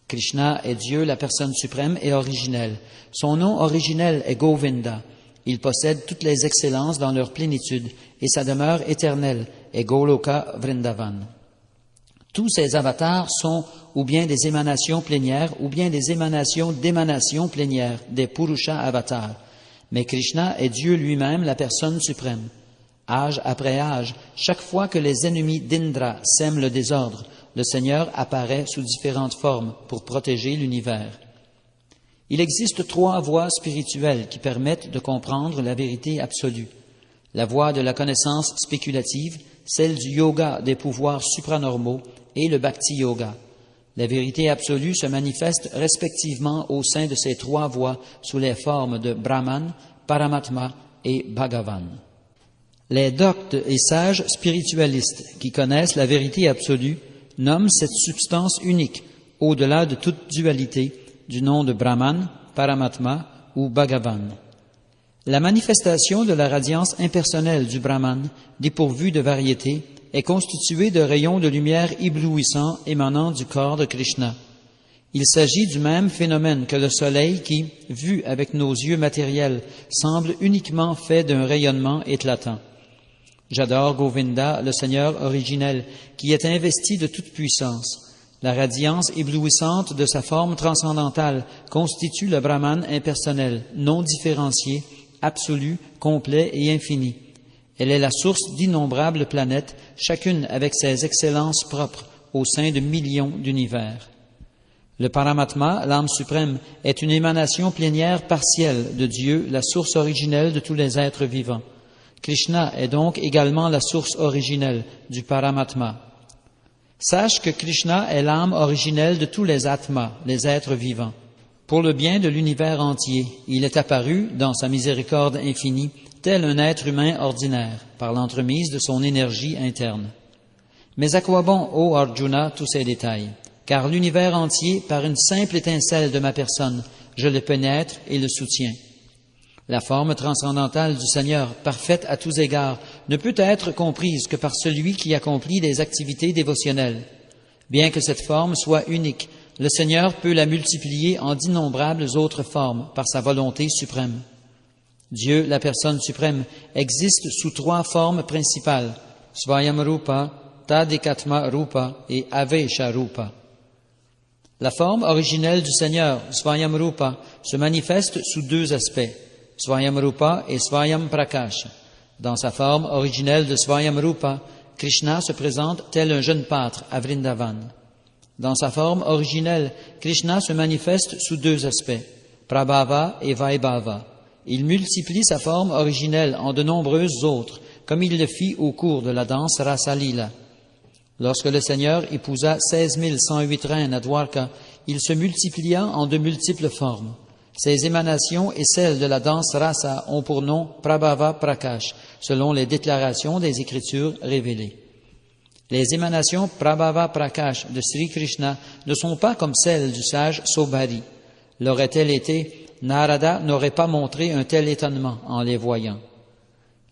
Krishna est Dieu, la personne suprême et originelle. Son nom originel est Govinda. Il possède toutes les excellences dans leur plénitude, et sa demeure éternelle est Goloka Vrindavan. Tous ces avatars sont ou bien des émanations plénières, ou bien des émanations d'émanations plénières, des Purusha avatars. Mais Krishna est Dieu lui-même, la personne suprême. Âge après âge, chaque fois que les ennemis d'Indra sèment le désordre, le Seigneur apparaît sous différentes formes pour protéger l'univers. Il existe 3 voies spirituelles qui permettent de comprendre la vérité absolue. La voie de la connaissance spéculative, celle du yoga des pouvoirs supranormaux et le bhakti yoga. La vérité absolue se manifeste respectivement au sein de ces 3 voies sous les formes de Brahman, Paramatma et Bhagavan. Les doctes et sages spiritualistes qui connaissent la vérité absolue nomment cette substance unique, au-delà de toute dualité, du nom de Brahman, Paramatma ou Bhagavan. La manifestation de la radiance impersonnelle du Brahman, dépourvue de variété, est constituée de rayons de lumière éblouissants émanant du corps de Krishna. Il s'agit du même phénomène que le soleil qui, vu avec nos yeux matériels, semble uniquement fait d'un rayonnement éclatant. J'adore Govinda, le Seigneur originel, qui est investi de toute puissance. La radiance éblouissante de sa forme transcendantale constitue le Brahman impersonnel, non différencié, absolu, complet et infini. Elle est la source d'innombrables planètes, chacune avec ses excellences propres, au sein de millions d'univers. Le Paramatma, l'âme suprême, est une émanation plénière partielle de Dieu, la source originelle de tous les êtres vivants. Krishna est donc également la source originelle du Paramatma. Sache que Krishna est l'âme originelle de tous les Atmas, les êtres vivants. Pour le bien de l'univers entier, il est apparu, dans sa miséricorde infinie, tel un être humain ordinaire, par l'entremise de son énergie interne. Mais à quoi bon, ô Arjuna, tous ces détails? Car l'univers entier, par une simple étincelle de ma personne, je le pénètre et le soutiens. La forme transcendantale du Seigneur, parfaite à tous égards, ne peut être comprise que par celui qui accomplit des activités dévotionnelles. Bien que cette forme soit unique, le Seigneur peut la multiplier en d'innombrables autres formes par sa volonté suprême. Dieu, la personne suprême, existe sous 3 formes principales, Svayam Rupa, Tadikatma Rupa et Avesha Rupa. La forme originelle du Seigneur, Svayam Rupa, se manifeste sous 2 aspects, Svayam Rupa et Svayam Prakash. Dans sa forme originelle de Svayam Rupa, Krishna se présente tel un jeune pâtre à Vrindavan. Dans sa forme originelle, Krishna se manifeste sous 2 aspects, Prabhava et Vaibhava. Il multiplie sa forme originelle en de nombreuses autres, comme il le fit au cours de la danse Rasa Lila. Lorsque le Seigneur épousa 16 108 reines à Dwarka, il se multiplia en de multiples formes. Ces émanations et celles de la danse Rasa ont pour nom Prabhava Prakash, selon les déclarations des Écritures révélées. Les émanations Prabhava Prakash de Sri Krishna ne sont pas comme celles du sage Sobhari. L'aurait-elle été, Narada n'aurait pas montré un tel étonnement en les voyant.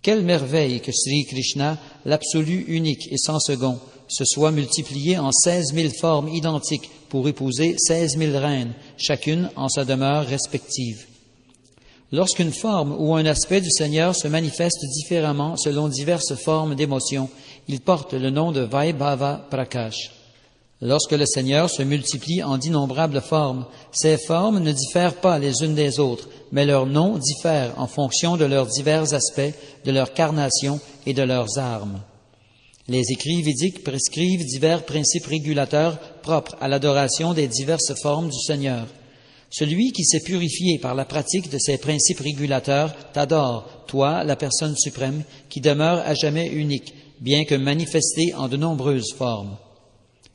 Quelle merveille que Sri Krishna, l'absolu unique et sans second, se soit multiplié en 16 000 formes identiques pour épouser 16 000 reines, chacune en sa demeure respective. Lorsqu'une forme ou un aspect du Seigneur se manifeste différemment selon diverses formes d'émotion, il porte le nom de Vaibhava Prakash. Lorsque le Seigneur se multiplie en d'innombrables formes, ces formes ne diffèrent pas les unes des autres, mais leurs noms diffèrent en fonction de leurs divers aspects, de leur carnation et de leurs armes. Les écrits védiques prescrivent divers principes régulateurs propres à l'adoration des diverses formes du Seigneur. Celui qui s'est purifié par la pratique de ces principes régulateurs t'adore, toi, la personne suprême, qui demeure à jamais unique, bien que manifesté en de nombreuses formes.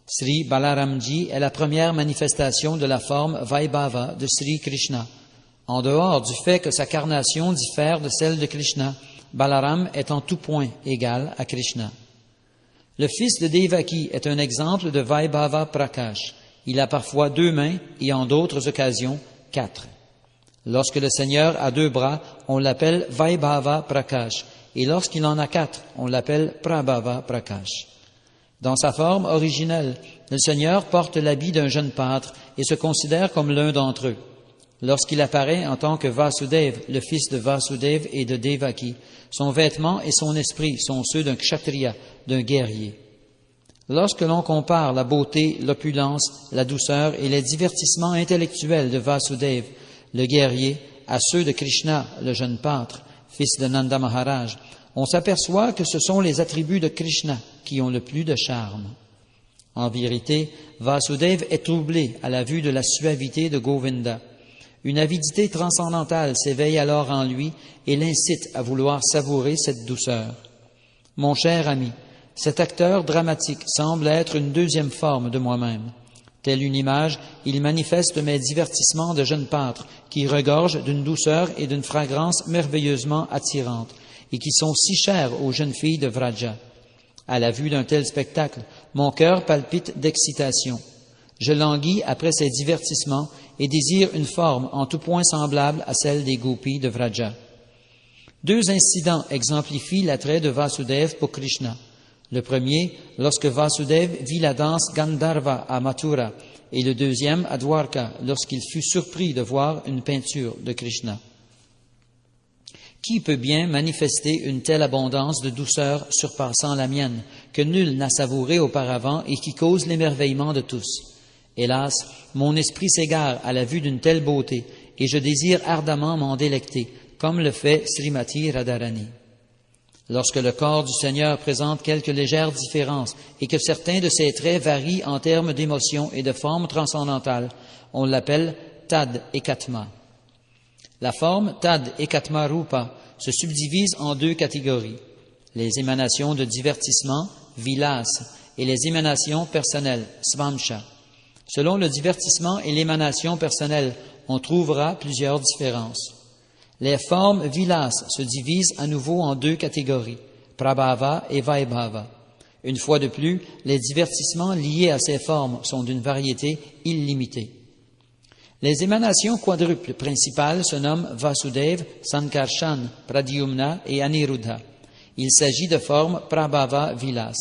Sri Balaramji est la première manifestation de la forme Vaibhava de Sri Krishna. En dehors du fait que sa carnation diffère de celle de Krishna, Balaram est en tout point égal à Krishna. Le fils de Devaki est un exemple de Vaibhava Prakash. Il a parfois 2 mains et en d'autres occasions 4. Lorsque le Seigneur a 2 bras, on l'appelle Vaibhava Prakash, et lorsqu'il en a 4, on l'appelle Prabhava Prakash. Dans sa forme originelle, le Seigneur porte l'habit d'un jeune pâtre et se considère comme l'un d'entre eux. Lorsqu'il apparaît en tant que Vasudeva, le fils de Vasudeva et de Devaki, son vêtement et son esprit sont ceux d'un kshatriya, d'un guerrier. Lorsque l'on compare la beauté, l'opulence, la douceur et les divertissements intellectuels de Vasudeva, le guerrier, à ceux de Krishna, le jeune pâtre, fils de Nanda Maharaj, on s'aperçoit que ce sont les attributs de Krishna qui ont le plus de charme. En vérité, Vasudeva est troublé à la vue de la suavité de Govinda. Une avidité transcendantale s'éveille alors en lui et l'incite à vouloir savourer cette douceur. Mon cher ami, cet acteur dramatique semble être une deuxième forme de moi-même. Telle une image, il manifeste mes divertissements de jeune pâtre qui regorgent d'une douceur et d'une fragrance merveilleusement attirantes et qui sont si chers aux jeunes filles de Vraja. À la vue d'un tel spectacle, mon cœur palpite d'excitation. Je languis après ces divertissements et désire une forme en tout point semblable à celle des gopis de Vraja. 2 incidents exemplifient l'attrait de Vasudeva pour Krishna. Le premier, lorsque Vasudeva vit la danse Gandharva à Mathura, et le deuxième à Dwarka, lorsqu'il fut surpris de voir une peinture de Krishna. Qui peut bien manifester une telle abondance de douceur surpassant la mienne, que nul n'a savouré auparavant et qui cause l'émerveillement de tous? Hélas, mon esprit s'égare à la vue d'une telle beauté, et je désire ardemment m'en délecter, comme le fait Srimati Radharani. Lorsque le corps du Seigneur présente quelques légères différences et que certains de ses traits varient en termes d'émotion et de forme transcendantale, on l'appelle Tad Ekatma. La forme Tad Ekatma Rupa se subdivise en 2 catégories, les émanations de divertissement, Vilas, et les émanations personnelles, Svamsha. Selon le divertissement et l'émanation personnelle, on trouvera plusieurs différences. Les formes Vilas se divisent à nouveau en 2 catégories, Prabhava et Vaibhava. Une fois de plus, les divertissements liés à ces formes sont d'une variété illimitée. Les émanations quadruples principales se nomment Vasudeva, Sankarshan, Pradyumna et Aniruddha. Il s'agit de formes Prabhava Vilas.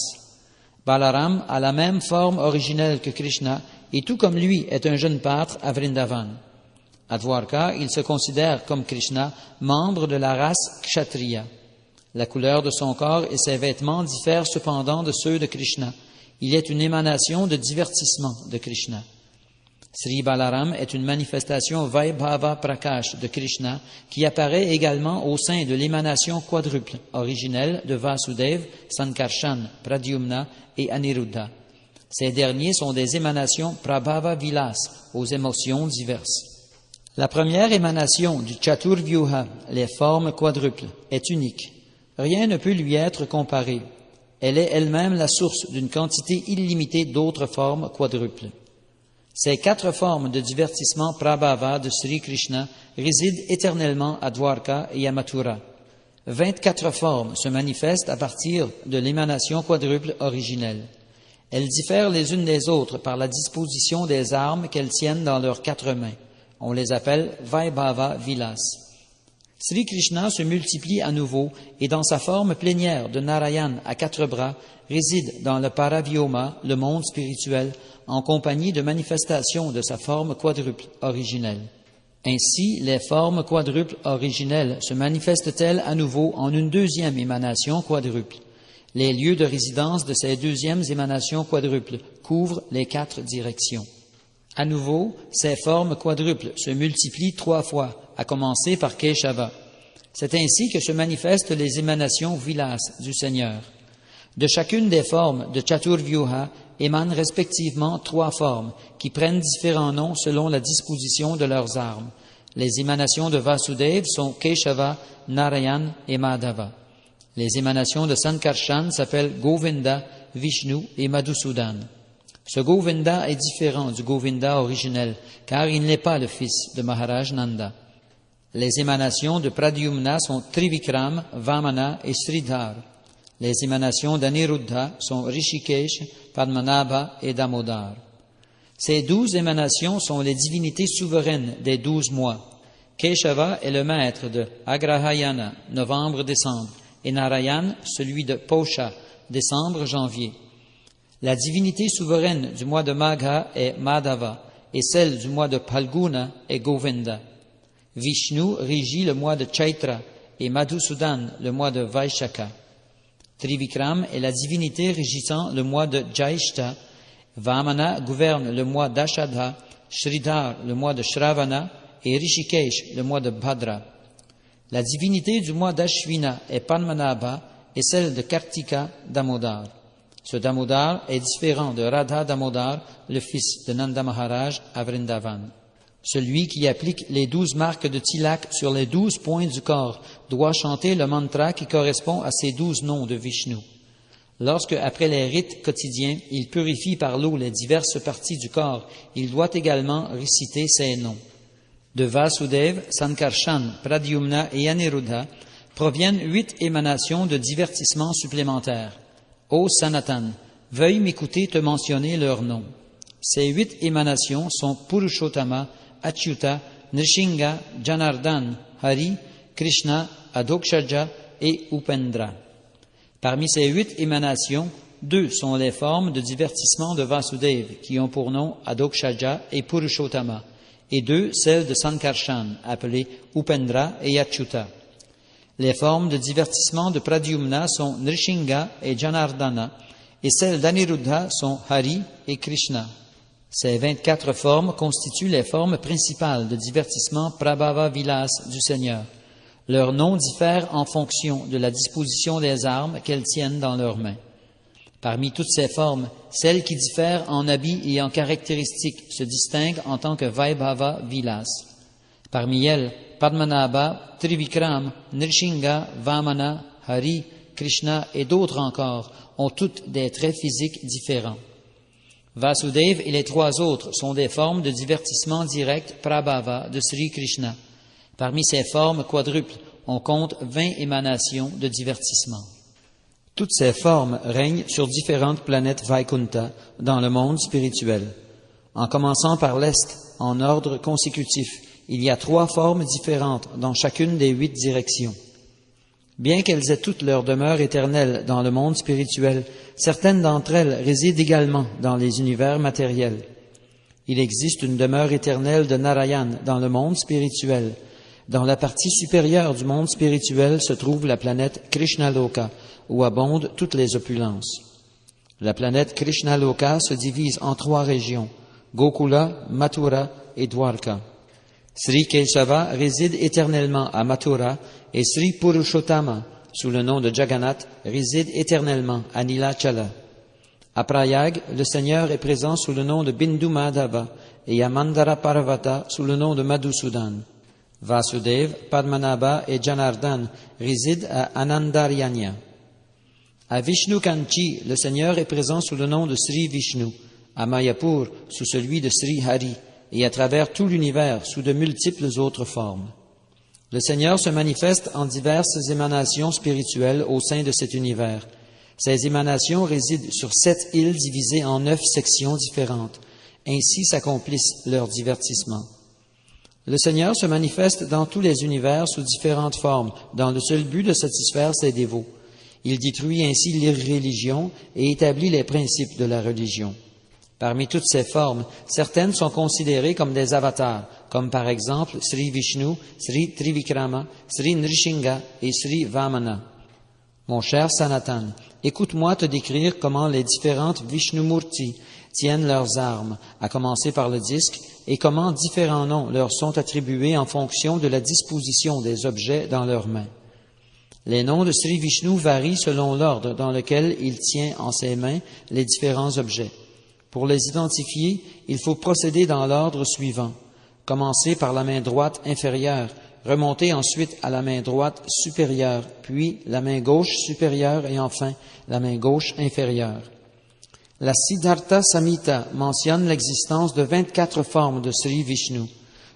Balaram a la même forme originelle que Krishna et tout comme lui est un jeune pâtre à Vrindavan. À Dwarka, il se considère comme Krishna, membre de la race kshatriya. La couleur de son corps et ses vêtements diffèrent cependant de ceux de Krishna. Il est une émanation de divertissement de Krishna. Sri Balaram est une manifestation Vaibhava Prakash de Krishna qui apparaît également au sein de l'émanation quadruple originelle de Vasudeva, Sankarshan, Pradyumna et Aniruddha. Ces derniers sont des émanations Prabhava Vilas aux émotions diverses. La première émanation du Chaturvyuha, les formes quadruples, est unique. Rien ne peut lui être comparé. Elle est elle-même la source d'une quantité illimitée d'autres formes quadruples. Ces 4 formes de divertissement Prabhava de Sri Krishna résident éternellement à Dwarka et à Mathura. 24 formes se manifestent à partir de l'émanation quadruple originelle. Elles diffèrent les unes des autres par la disposition des armes qu'elles tiennent dans leurs 4 mains. On les appelle Vaibhava Vilas. Sri Krishna se multiplie à nouveau et dans sa forme plénière de Narayan à 4 bras réside dans le Paravyoma, le monde spirituel, en compagnie de manifestations de sa forme quadruple originelle. Ainsi, les formes quadruples originelles se manifestent-elles à nouveau en une deuxième émanation quadruple. Les lieux de résidence de ces deuxièmes émanations quadruples couvrent les 4 directions. À nouveau, ces formes quadruples se multiplient 3 fois, à commencer par Keshava. C'est ainsi que se manifestent les émanations Vilas du Seigneur. De chacune des formes de Chaturvyuha émanent respectivement 3 formes qui prennent différents noms selon la disposition de leurs armes. Les émanations de Vasudev sont Keshava, Narayan et Madhava. Les émanations de Sankarshan s'appellent Govinda, Vishnu et Madhusudan. Ce Govinda est différent du Govinda originel, car il n'est pas le fils de Maharaj Nanda. Les émanations de Pradyumna sont Trivikram, Vamana et Sridhar. Les émanations d'Aniruddha sont Rishikesh, Padmanabha et Damodar. Ces 12 émanations sont les divinités souveraines des 12 mois. Keshava est le maître de Agrahayana, novembre-décembre, et Narayan, celui de Posha, décembre-janvier. La divinité souveraine du mois de Magha est Madhava, et celle du mois de Phalguna est Govinda. Vishnu régit le mois de Chaitra, et Madhusudan le mois de Vaishaka. Trivikram est la divinité régissant le mois de Jaishta, Vamana gouverne le mois d'Ashadha, Sridhar le mois de Shravana et Rishikesh le mois de Bhadra. La divinité du mois d'Ashvina est Padmanabha et celle de Kartika Damodar. Ce Damodar est différent de Radha Damodar, le fils de Nanda Maharaj à Vrindavan. Celui qui applique les 12 marques de tilak sur les 12 points du corps doit chanter le mantra qui correspond à ces 12 noms de Vishnu. Lorsque, après les rites quotidiens, il purifie par l'eau les diverses parties du corps, il doit également réciter ces noms. De Vasudev, Sankarshan, Pradyumna et Aniruddha proviennent 8 émanations de divertissement supplémentaires. Ô Sanatan, veuille m'écouter te mentionner leurs noms. Ces 8 émanations sont Purushottama, Achyuta, Nrishinga, Janardhan, Hari, Krishna, Adokshaja et Upendra. Parmi ces 8 émanations, 2 sont les formes de divertissement de Vasudev, qui ont pour nom Adokshaja et Purushottama, et 2 celles de Sankarshan, appelées Upendra et Achyuta. Les formes de divertissement de Pradyumna sont Nrishinga et Janardhana, et celles d'Aniruddha sont Hari et Krishna. Ces 24 formes constituent les formes principales de divertissement Prabhava Vilas du Seigneur. Leurs noms diffèrent en fonction de la disposition des armes qu'elles tiennent dans leurs mains. Parmi toutes ces formes, celles qui diffèrent en habits et en caractéristiques se distinguent en tant que Vaibhava Vilas. Parmi elles, Padmanabha, Trivikram, Nrishinga, Vamana, Hari, Krishna et d'autres encore ont toutes des traits physiques différents. Vasudev et les 3 autres sont des formes de divertissement direct Prabhava de Sri Krishna. Parmi ces formes quadruples, on compte 20 émanations de divertissement. Toutes ces formes règnent sur différentes planètes Vaikunta dans le monde spirituel. En commençant par l'Est, en ordre consécutif, il y a 3 formes différentes dans chacune des 8 directions. Bien qu'elles aient toutes leur demeure éternelle dans le monde spirituel, certaines d'entre elles résident également dans les univers matériels. Il existe une demeure éternelle de Narayan dans le monde spirituel. Dans la partie supérieure du monde spirituel se trouve la planète Krishnaloka, où abondent toutes les opulences. La planète Krishnaloka se divise en 3 régions, Gokula, Mathura et Dwarka. Sri Keshava réside éternellement à Mathura et Sri Purushottama, sous le nom de Jagannath, réside éternellement à Nilachala. À Prayag, le Seigneur est présent sous le nom de Bindu Madhava et à Mandara Parvata sous le nom de Madhusudan. Vasudeva, Padmanabha et Janardhan résident à Anandaryanya. À Vishnu Kanchi, le Seigneur est présent sous le nom de Sri Vishnu, à Mayapur sous celui de Sri Hari, et à travers tout l'univers sous de multiples autres formes. Le Seigneur se manifeste en diverses émanations spirituelles au sein de cet univers. Ces émanations résident sur 7 îles divisées en 9 sections différentes. Ainsi s'accomplissent leurs divertissements. Le Seigneur se manifeste dans tous les univers sous différentes formes, dans le seul but de satisfaire ses dévots. Il détruit ainsi l'irréligion et établit les principes de la religion. Parmi toutes ces formes, certaines sont considérées comme des avatars, comme par exemple Sri Vishnu, Sri Trivikrama, Sri Nrishinga et Sri Vamana. Mon cher Sanatan, écoute-moi te décrire comment les différentes Vishnumurti tiennent leurs armes, à commencer par le disque, et comment différents noms leur sont attribués en fonction de la disposition des objets dans leurs mains. Les noms de Sri Vishnu varient selon l'ordre dans lequel il tient en ses mains les différents objets. Pour les identifier, il faut procéder dans l'ordre suivant. Commencer par la main droite inférieure, remonter ensuite à la main droite supérieure, puis la main gauche supérieure et enfin la main gauche inférieure. La Siddhartha Samhita mentionne l'existence de 24 formes de Sri Vishnu.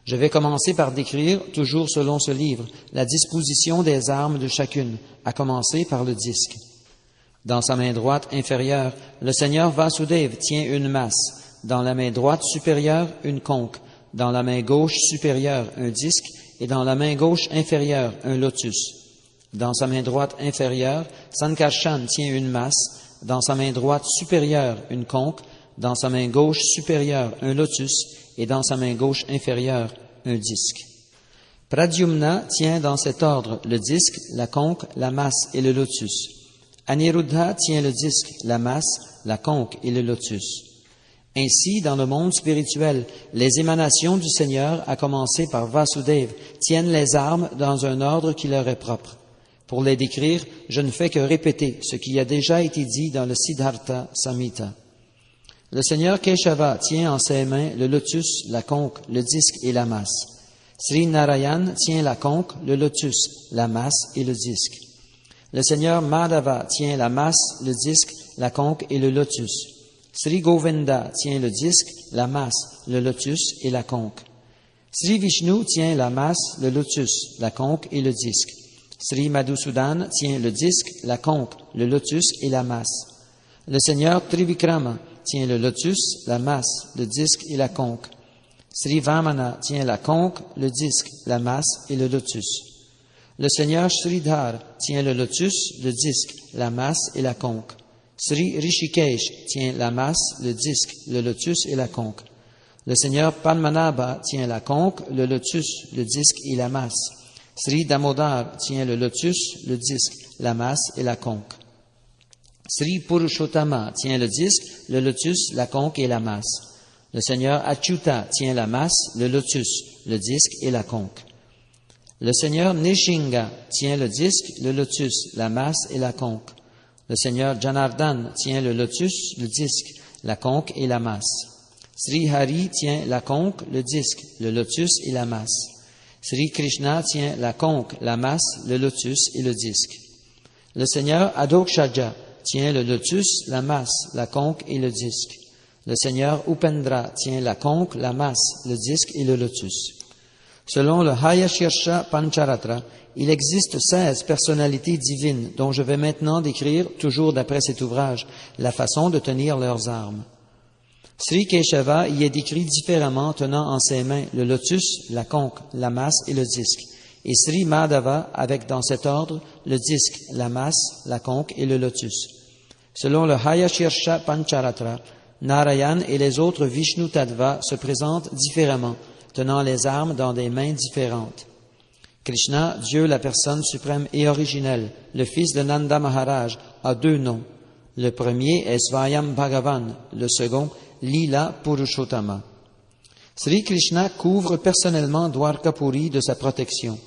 Je vais commencer par décrire, toujours selon ce livre, la disposition des armes de chacune, à commencer par le disque. Dans sa main droite inférieure, le Seigneur Vasudeva tient une masse, dans la main droite supérieure, une conque, dans la main gauche supérieure, un disque, et dans la main gauche inférieure, un lotus. Dans sa main droite inférieure, Sankarshan tient une masse, dans sa main droite supérieure, une conque, dans sa main gauche supérieure, un lotus, et dans sa main gauche inférieure, un disque. Pradyumna tient dans cet ordre le disque, la conque, la masse et le lotus. Aniruddha tient le disque, la masse, la conque et le lotus. Ainsi, dans le monde spirituel, les émanations du Seigneur, à commencer par Vasudeva, tiennent les armes dans un ordre qui leur est propre. Pour les décrire, je ne fais que répéter ce qui a déjà été dit dans le Siddhartha Samhita. Le Seigneur Keshava tient en ses mains le lotus, la conque, le disque et la masse. Sri Narayan tient la conque, le lotus, la masse et le disque. Le Seigneur Madhava tient la masse, le disque, la conque et le lotus. Sri Govinda tient le disque, la masse, le lotus et la conque. Sri Vishnu tient la masse, le lotus, la conque et le disque. Sri Madhusudan tient le disque, la conque, le lotus et la masse. Le Seigneur Trivikrama tient le lotus, la masse, le disque et la conque. Sri Vamana tient la conque, le disque, la masse et le lotus. Le Seigneur Sridhar tient le lotus, le disque, la masse et la conque. Sri Rishikesh tient la masse, le disque, le lotus et la conque. Le Seigneur Padmanabha tient la conque, le lotus, le disque et la masse. Sri Damodar tient le lotus, le disque, la masse et la conque. Sri Purushottama tient le disque, le lotus, la conque et la masse. Le Seigneur Achyuta tient la masse, le lotus, le disque et la conque. Le Seigneur Nishinga tient le disque, le lotus, la masse et la conque. Le Seigneur Janardhan tient le lotus, le disque, la conque et la masse. Sri Hari tient la conque, le disque, le lotus et la masse. Sri Krishna tient la conque, la masse, le lotus et le disque. Le Seigneur Adokshaja tient le lotus, la masse, la conque et le disque. Le Seigneur Upendra tient la conque, la masse, le disque et le lotus. Selon le Hayashirsha Pancharatra, il existe 16 personnalités divines dont je vais maintenant décrire, toujours d'après cet ouvrage, la façon de tenir leurs armes. Sri Keshava y est décrit différemment tenant en ses mains le lotus, la conque, la masse et le disque, et Sri Madhava avec dans cet ordre le disque, la masse, la conque et le lotus. Selon le Hayashirsha Pancharatra, Narayan et les autres Vishnu Tattva se présentent différemment, tenant les armes dans des mains différentes. Krishna, Dieu la personne suprême et originelle, le fils de Nanda Maharaj, a 2 noms. Le premier est Svayam Bhagavan, le second Lila Purushottama. Sri Krishna couvre personnellement Dwarkapuri de sa protection.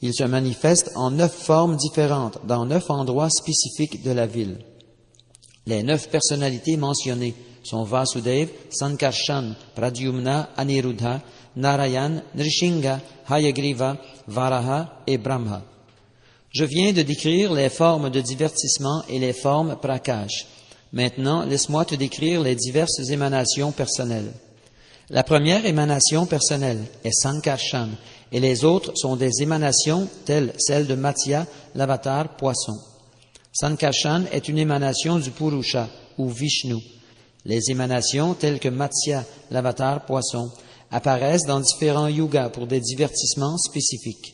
Il se manifeste en 9 formes différentes, dans 9 endroits spécifiques de la ville. Les 9 personnalités mentionnées sont Vasudev, Sankarshan, Pradyumna, Aniruddha, Narayan, Nrishinga, Hayagriva, Varaha et Brahma. Je viens de décrire les formes de divertissement et les formes prakash. Maintenant, laisse-moi te décrire les diverses émanations personnelles. La première émanation personnelle est Sankarshan, et les autres sont des émanations telles celles de Matsya, l'avatar poisson. Sankarshan est une émanation du Purusha, ou Vishnu. Les émanations telles que Matsya, l'avatar poisson, apparaissent dans différents yugas pour des divertissements spécifiques.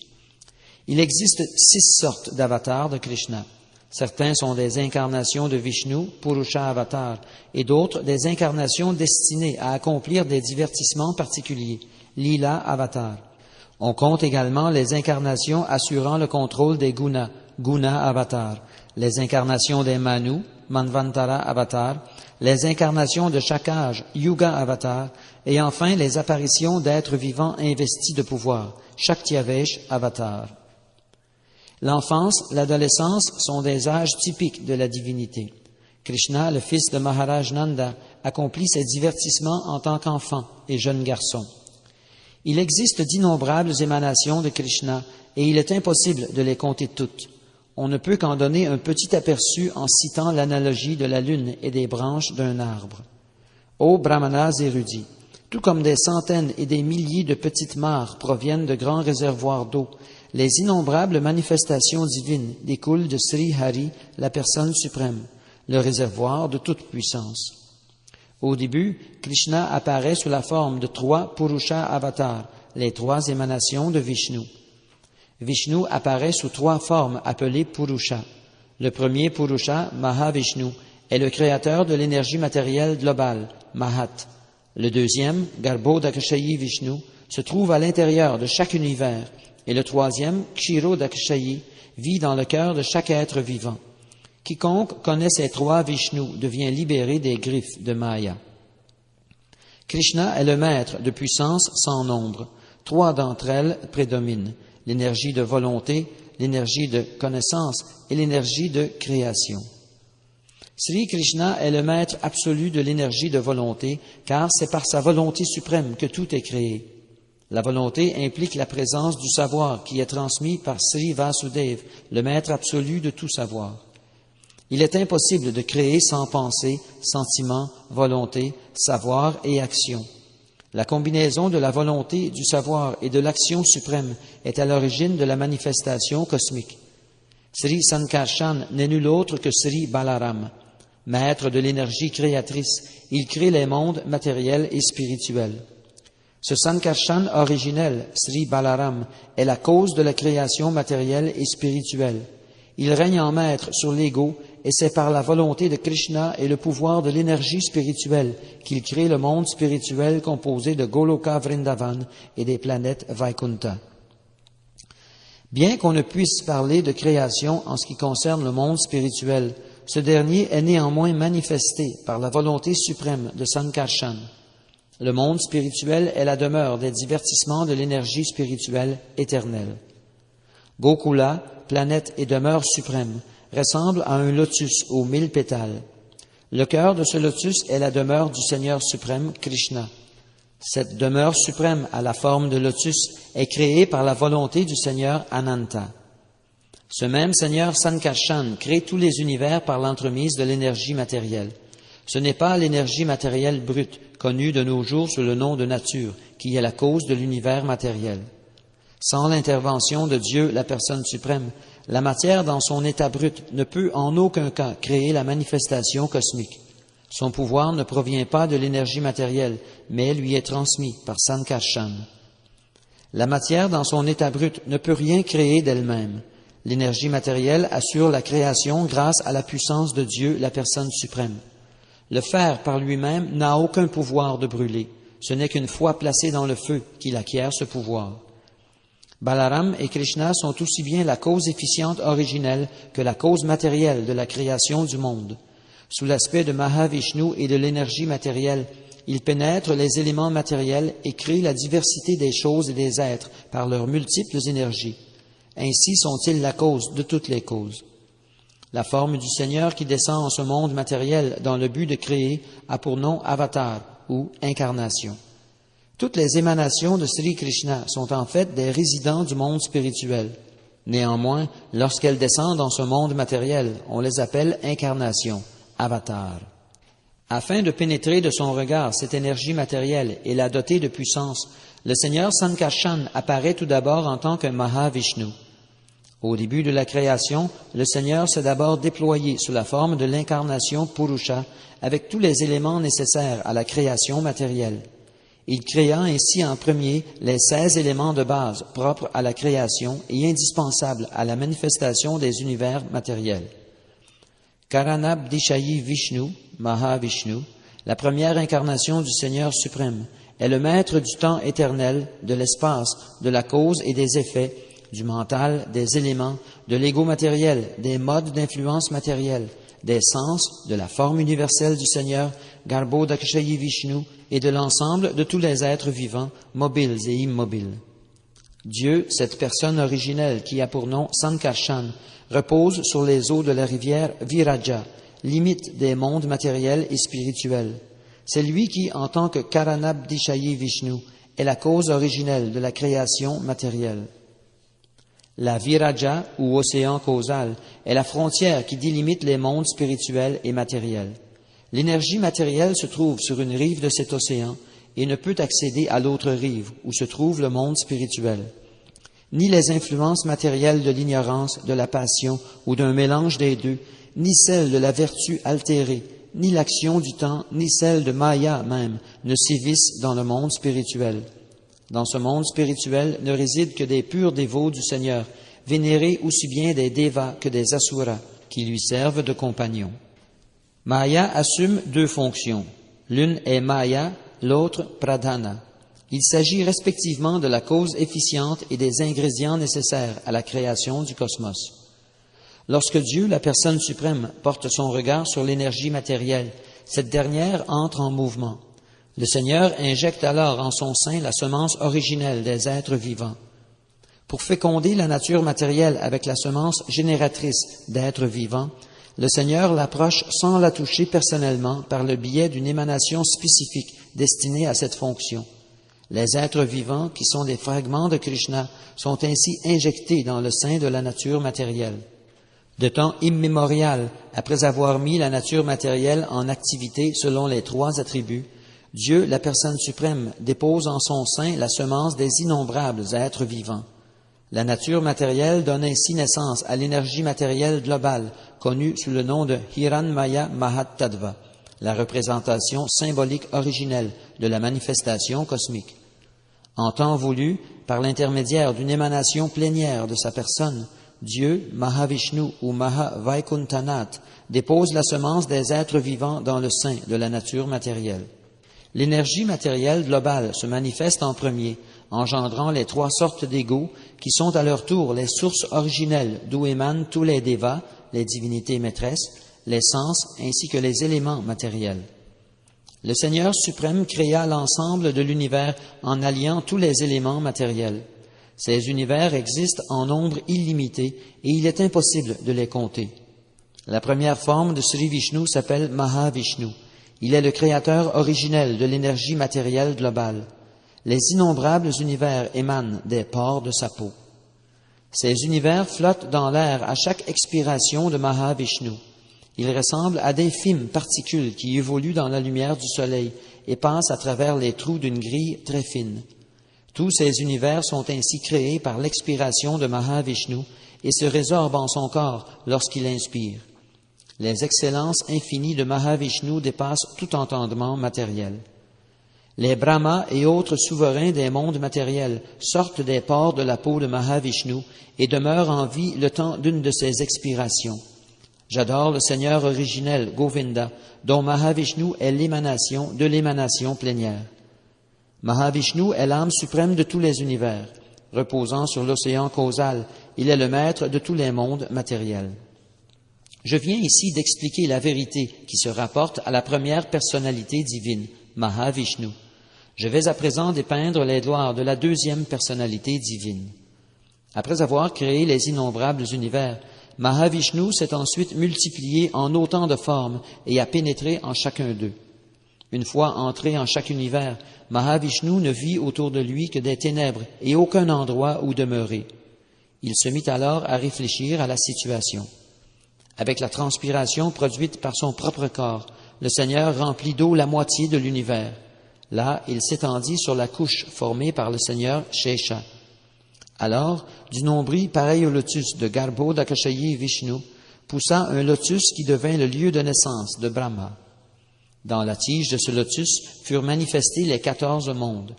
Il existe 6 sortes d'avatars de Krishna. Certains sont des incarnations de Vishnu, Purusha Avatar, et d'autres des incarnations destinées à accomplir des divertissements particuliers, Lila Avatar. On compte également les incarnations assurant le contrôle des gunas, Guna Avatar, les incarnations des Manu, Manvantara Avatar, les incarnations de chaque âge, Yuga Avatar, et enfin les apparitions d'êtres vivants investis de pouvoir, Shaktyavesh Avatar. L'enfance, l'adolescence sont des âges typiques de la divinité. Krishna, le fils de Maharaj Nanda, accomplit ses divertissements en tant qu'enfant et jeune garçon. Il existe d'innombrables émanations de Krishna et il est impossible de les compter toutes. On ne peut qu'en donner un petit aperçu en citant l'analogie de la lune et des branches d'un arbre. Ô brahmanas érudits, tout comme des centaines et des milliers de petites mares proviennent de grands réservoirs d'eau, les innombrables manifestations divines découlent de Sri Hari, la personne suprême, le réservoir de toute puissance. Au début, Krishna apparaît sous la forme de 3 Purusha avatars, les 3 émanations de Vishnu. Vishnu apparaît sous 3 formes appelées Purusha. Le premier Purusha, Mahavishnu, est le créateur de l'énergie matérielle globale, Mahat. Le deuxième, Garbhodakshayi Vishnu, se trouve à l'intérieur de chaque univers. Et le troisième, Kshirodakshayi, vit dans le cœur de chaque être vivant. Quiconque connaît ces 3 Vishnu devient libéré des griffes de Maya. Krishna est le maître de puissance sans nombre. 3 d'entre elles prédominent, l'énergie de volonté, l'énergie de connaissance et l'énergie de création. Sri Krishna est le maître absolu de l'énergie de volonté, car c'est par sa volonté suprême que tout est créé. La volonté implique la présence du savoir qui est transmis par Sri Vasudev, le maître absolu de tout savoir. Il est impossible de créer sans pensée, sentiment, volonté, savoir et action. La combinaison de la volonté, du savoir et de l'action suprême est à l'origine de la manifestation cosmique. Sri Sankarshan n'est nul autre que Sri Balaram. Maître de l'énergie créatrice, il crée les mondes matériels et spirituels. Ce Sankarshan originel, Sri Balaram, est la cause de la création matérielle et spirituelle. Il règne en maître sur l'ego et c'est par la volonté de Krishna et le pouvoir de l'énergie spirituelle qu'il crée le monde spirituel composé de Goloka Vrindavan et des planètes Vaikunta. Bien qu'on ne puisse parler de création en ce qui concerne le monde spirituel, ce dernier est néanmoins manifesté par la volonté suprême de Sankarshan. Le monde spirituel est la demeure des divertissements de l'énergie spirituelle éternelle. Gokula, planète et demeure suprême, ressemble à un lotus aux 1000 pétales. Le cœur de ce lotus est la demeure du Seigneur suprême, Krishna. Cette demeure suprême à la forme de lotus est créée par la volonté du Seigneur Ananta. Ce même Seigneur Sankarshan crée tous les univers par l'entremise de l'énergie matérielle. Ce n'est pas l'énergie matérielle brute, connue de nos jours sous le nom de nature, qui est la cause de l'univers matériel. Sans l'intervention de Dieu, la personne suprême, la matière dans son état brut ne peut en aucun cas créer la manifestation cosmique. Son pouvoir ne provient pas de l'énergie matérielle, mais lui est transmis par Sankarshan. La matière dans son état brut ne peut rien créer d'elle-même. L'énergie matérielle assure la création grâce à la puissance de Dieu, la personne suprême. Le fer par lui-même n'a aucun pouvoir de brûler. Ce n'est qu'une fois placé dans le feu qu'il acquiert ce pouvoir. Balaram et Krishna sont aussi bien la cause efficiente originelle que la cause matérielle de la création du monde. Sous l'aspect de Mahavishnu et de l'énergie matérielle, ils pénètrent les éléments matériels et créent la diversité des choses et des êtres par leurs multiples énergies. Ainsi sont-ils la cause de toutes les causes. La forme du Seigneur qui descend en ce monde matériel dans le but de créer a pour nom avatar ou incarnation. Toutes les émanations de Sri Krishna sont en fait des résidents du monde spirituel. Néanmoins, lorsqu'elles descendent dans ce monde matériel, on les appelle incarnations, avatars. Afin de pénétrer de son regard cette énergie matérielle et la doter de puissance, le Seigneur Sankarshan apparaît tout d'abord en tant que Mahavishnu. Au début de la création, le Seigneur s'est d'abord déployé sous la forme de l'incarnation Purusha avec tous les éléments nécessaires à la création matérielle. Il créa ainsi en premier les 16 éléments de base propres à la création et indispensables à la manifestation des univers matériels. Karanabdishayi Vishnu, Mahavishnu, la première incarnation du Seigneur suprême, est le maître du temps éternel, de l'espace, de la cause et des effets, du mental, des éléments, de l'ego matériel, des modes d'influence matérielle, des sens, de la forme universelle du Seigneur, Garbhodakshayi Vishnu, et de l'ensemble de tous les êtres vivants, mobiles et immobiles. Dieu, cette personne originelle qui a pour nom Sankarshan, repose sur les eaux de la rivière Viraja, limite des mondes matériels et spirituels. C'est lui qui, en tant que Karanabdishayi Vishnu, est la cause originelle de la création matérielle. La Viraja, ou océan causal, est la frontière qui délimite les mondes spirituels et matériels. L'énergie matérielle se trouve sur une rive de cet océan et ne peut accéder à l'autre rive, où se trouve le monde spirituel. Ni les influences matérielles de l'ignorance, de la passion ou d'un mélange des deux, ni celles de la vertu altérée, ni l'action du temps, ni celle de Maya même, ne sévissent dans le monde spirituel. Dans ce monde spirituel ne résident que des purs dévots du Seigneur, vénérés aussi bien des Devas que des Asuras, qui lui servent de compagnons. Maya assume deux fonctions. L'une est Maya, l'autre Pradhana. Il s'agit respectivement de la cause efficiente et des ingrédients nécessaires à la création du cosmos. Lorsque Dieu, la personne suprême, porte son regard sur l'énergie matérielle, cette dernière entre en mouvement. Le Seigneur injecte alors en son sein la semence originelle des êtres vivants. Pour féconder la nature matérielle avec la semence génératrice d'êtres vivants, le Seigneur l'approche sans la toucher personnellement par le biais d'une émanation spécifique destinée à cette fonction. Les êtres vivants, qui sont des fragments de Krishna, sont ainsi injectés dans le sein de la nature matérielle. De temps immémorial, après avoir mis la nature matérielle en activité selon les trois attributs, Dieu, la personne suprême, dépose en son sein la semence des innombrables êtres vivants. La nature matérielle donne ainsi naissance à l'énergie matérielle globale, connue sous le nom de Hiranmaya Mahattadva, la représentation symbolique originelle de la manifestation cosmique. En temps voulu, par l'intermédiaire d'une émanation plénière de sa personne, Dieu, Mahavishnu ou Mahavaikuntanath, dépose la semence des êtres vivants dans le sein de la nature matérielle. L'énergie matérielle globale se manifeste en premier, engendrant les trois sortes d'égos qui sont à leur tour les sources originelles d'où émanent tous les devas, les divinités maîtresses, les sens ainsi que les éléments matériels. Le Seigneur suprême créa l'ensemble de l'univers en alliant tous les éléments matériels. Ces univers existent en nombre illimité et il est impossible de les compter. La première forme de Sri Vishnu s'appelle Mahavishnu. Il est le créateur originel de l'énergie matérielle globale. Les innombrables univers émanent des pores de sa peau. Ces univers flottent dans l'air à chaque expiration de Mahavishnu. Ils ressemblent à d'infimes particules qui évoluent dans la lumière du soleil et passent à travers les trous d'une grille très fine. Tous ces univers sont ainsi créés par l'expiration de Mahavishnu et se résorbent en son corps lorsqu'il inspire. Les excellences infinies de Mahavishnu dépassent tout entendement matériel. Les Brahmas et autres souverains des mondes matériels sortent des pores de la peau de Mahavishnu et demeurent en vie le temps d'une de ces expirations. J'adore le Seigneur originel, Govinda, dont Mahavishnu est l'émanation de l'émanation plénière. Mahavishnu est l'âme suprême de tous les univers. Reposant sur l'océan causal, il est le maître de tous les mondes matériels. Je viens ici d'expliquer la vérité qui se rapporte à la première personnalité divine, Mahavishnu. Je vais à présent dépeindre les gloires de la deuxième personnalité divine. Après avoir créé les innombrables univers, Mahavishnu s'est ensuite multiplié en autant de formes et a pénétré en chacun d'eux. Une fois entré en chaque univers, Mahavishnu ne vit autour de lui que des ténèbres et aucun endroit où demeurer. Il se mit alors à réfléchir à la situation. Avec la transpiration produite par son propre corps, le Seigneur remplit d'eau la moitié de l'univers. Là, il s'étendit sur la couche formée par le Seigneur Shesha. Alors, du nombril pareil au lotus de Garbhodakashayi Vishnu, poussa un lotus qui devint le lieu de naissance de Brahma. Dans la tige de ce lotus furent manifestés les 14 mondes.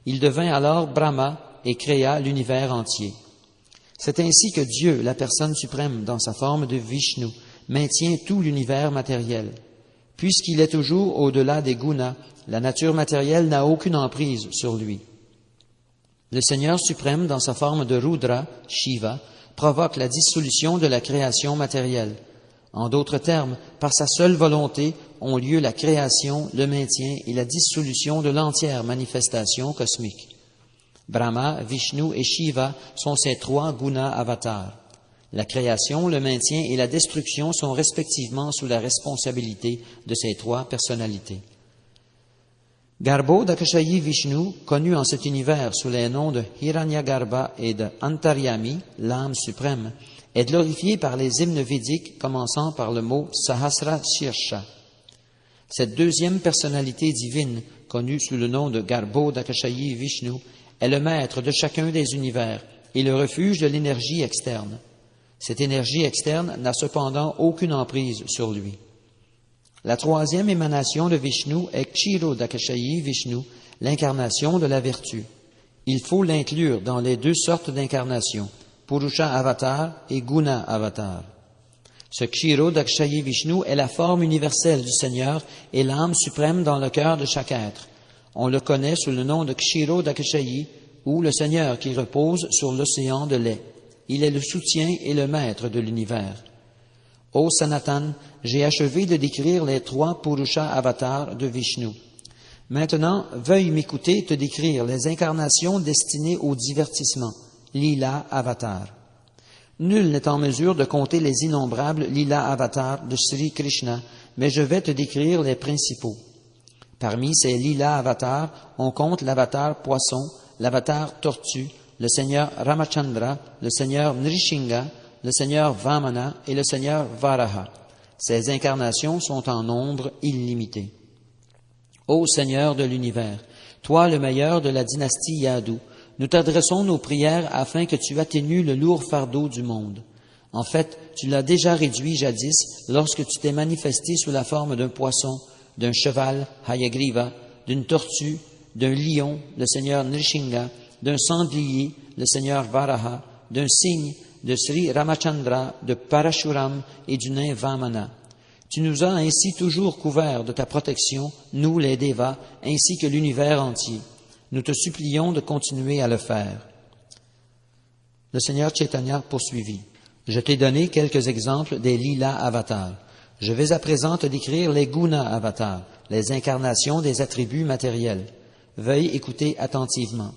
Il devint alors Brahma et créa l'univers entier. C'est ainsi que Dieu, la personne suprême, dans sa forme de Vishnu, maintient tout l'univers matériel. Puisqu'il est toujours au-delà des gunas, la nature matérielle n'a aucune emprise sur lui. Le Seigneur suprême, dans sa forme de Rudra, Shiva, provoque la dissolution de la création matérielle. En d'autres termes, par sa seule volonté ont lieu la création, le maintien et la dissolution de l'entière manifestation cosmique. Brahma, Vishnu et Shiva sont ces 3 gunas avatars. La création, le maintien et la destruction sont respectivement sous la responsabilité de ces 3 personnalités. Garbhodakashayi Vishnu, connu en cet univers sous les noms de Hiranyagarbha et de Antaryami, l'âme suprême, est glorifié par les hymnes védiques commençant par le mot Sahasra Shirsha. Cette deuxième personnalité divine, connue sous le nom de Garbhodakashayi Vishnu, est le maître de chacun des univers et le refuge de l'énergie externe. Cette énergie externe n'a cependant aucune emprise sur lui. La troisième émanation de Vishnu est Kshirodakashayi Vishnu, l'incarnation de la vertu. Il faut l'inclure dans les 2 sortes d'incarnations, Purusha Avatar et Guna Avatar. Ce Kshirodakashayi Vishnu est la forme universelle du Seigneur et l'âme suprême dans le cœur de chaque être. On le connaît sous le nom de Kshirodakashayi ou le Seigneur qui repose sur l'océan de lait. Il est le soutien et le maître de l'univers. Ô Sanatan, j'ai achevé de décrire les 3 Purusha avatars de Vishnu. Maintenant, veuille m'écouter te décrire les incarnations destinées au divertissement, Lila Avatar. Nul n'est en mesure de compter les innombrables Lila Avatars de Sri Krishna, mais je vais te décrire les principaux. Parmi ces Lila Avatars, on compte l'avatar poisson, l'avatar tortue, le Seigneur Ramachandra, le Seigneur Nrishinga, le Seigneur Vamana et le Seigneur Varaha. Ces incarnations sont en nombre illimité. Ô Seigneur de l'univers, toi le meilleur de la dynastie Yadu, nous t'adressons nos prières afin que tu atténues le lourd fardeau du monde. En fait, tu l'as déjà réduit jadis lorsque tu t'es manifesté sous la forme d'un poisson, d'un cheval, Hayagriva, d'une tortue, d'un lion, le Seigneur Nrishinga, d'un sanglier, le Seigneur Varaha, d'un cygne, de Sri Ramachandra, de Parashuram et du nain Vamana. Tu nous as ainsi toujours couverts de ta protection, nous les Devas, ainsi que l'univers entier. Nous te supplions de continuer à le faire. Le Seigneur Chaitanya poursuivit. Je t'ai donné quelques exemples des Lila avatars. Je vais à présent te décrire les Guna avatars, les incarnations des attributs matériels. Veuille écouter attentivement.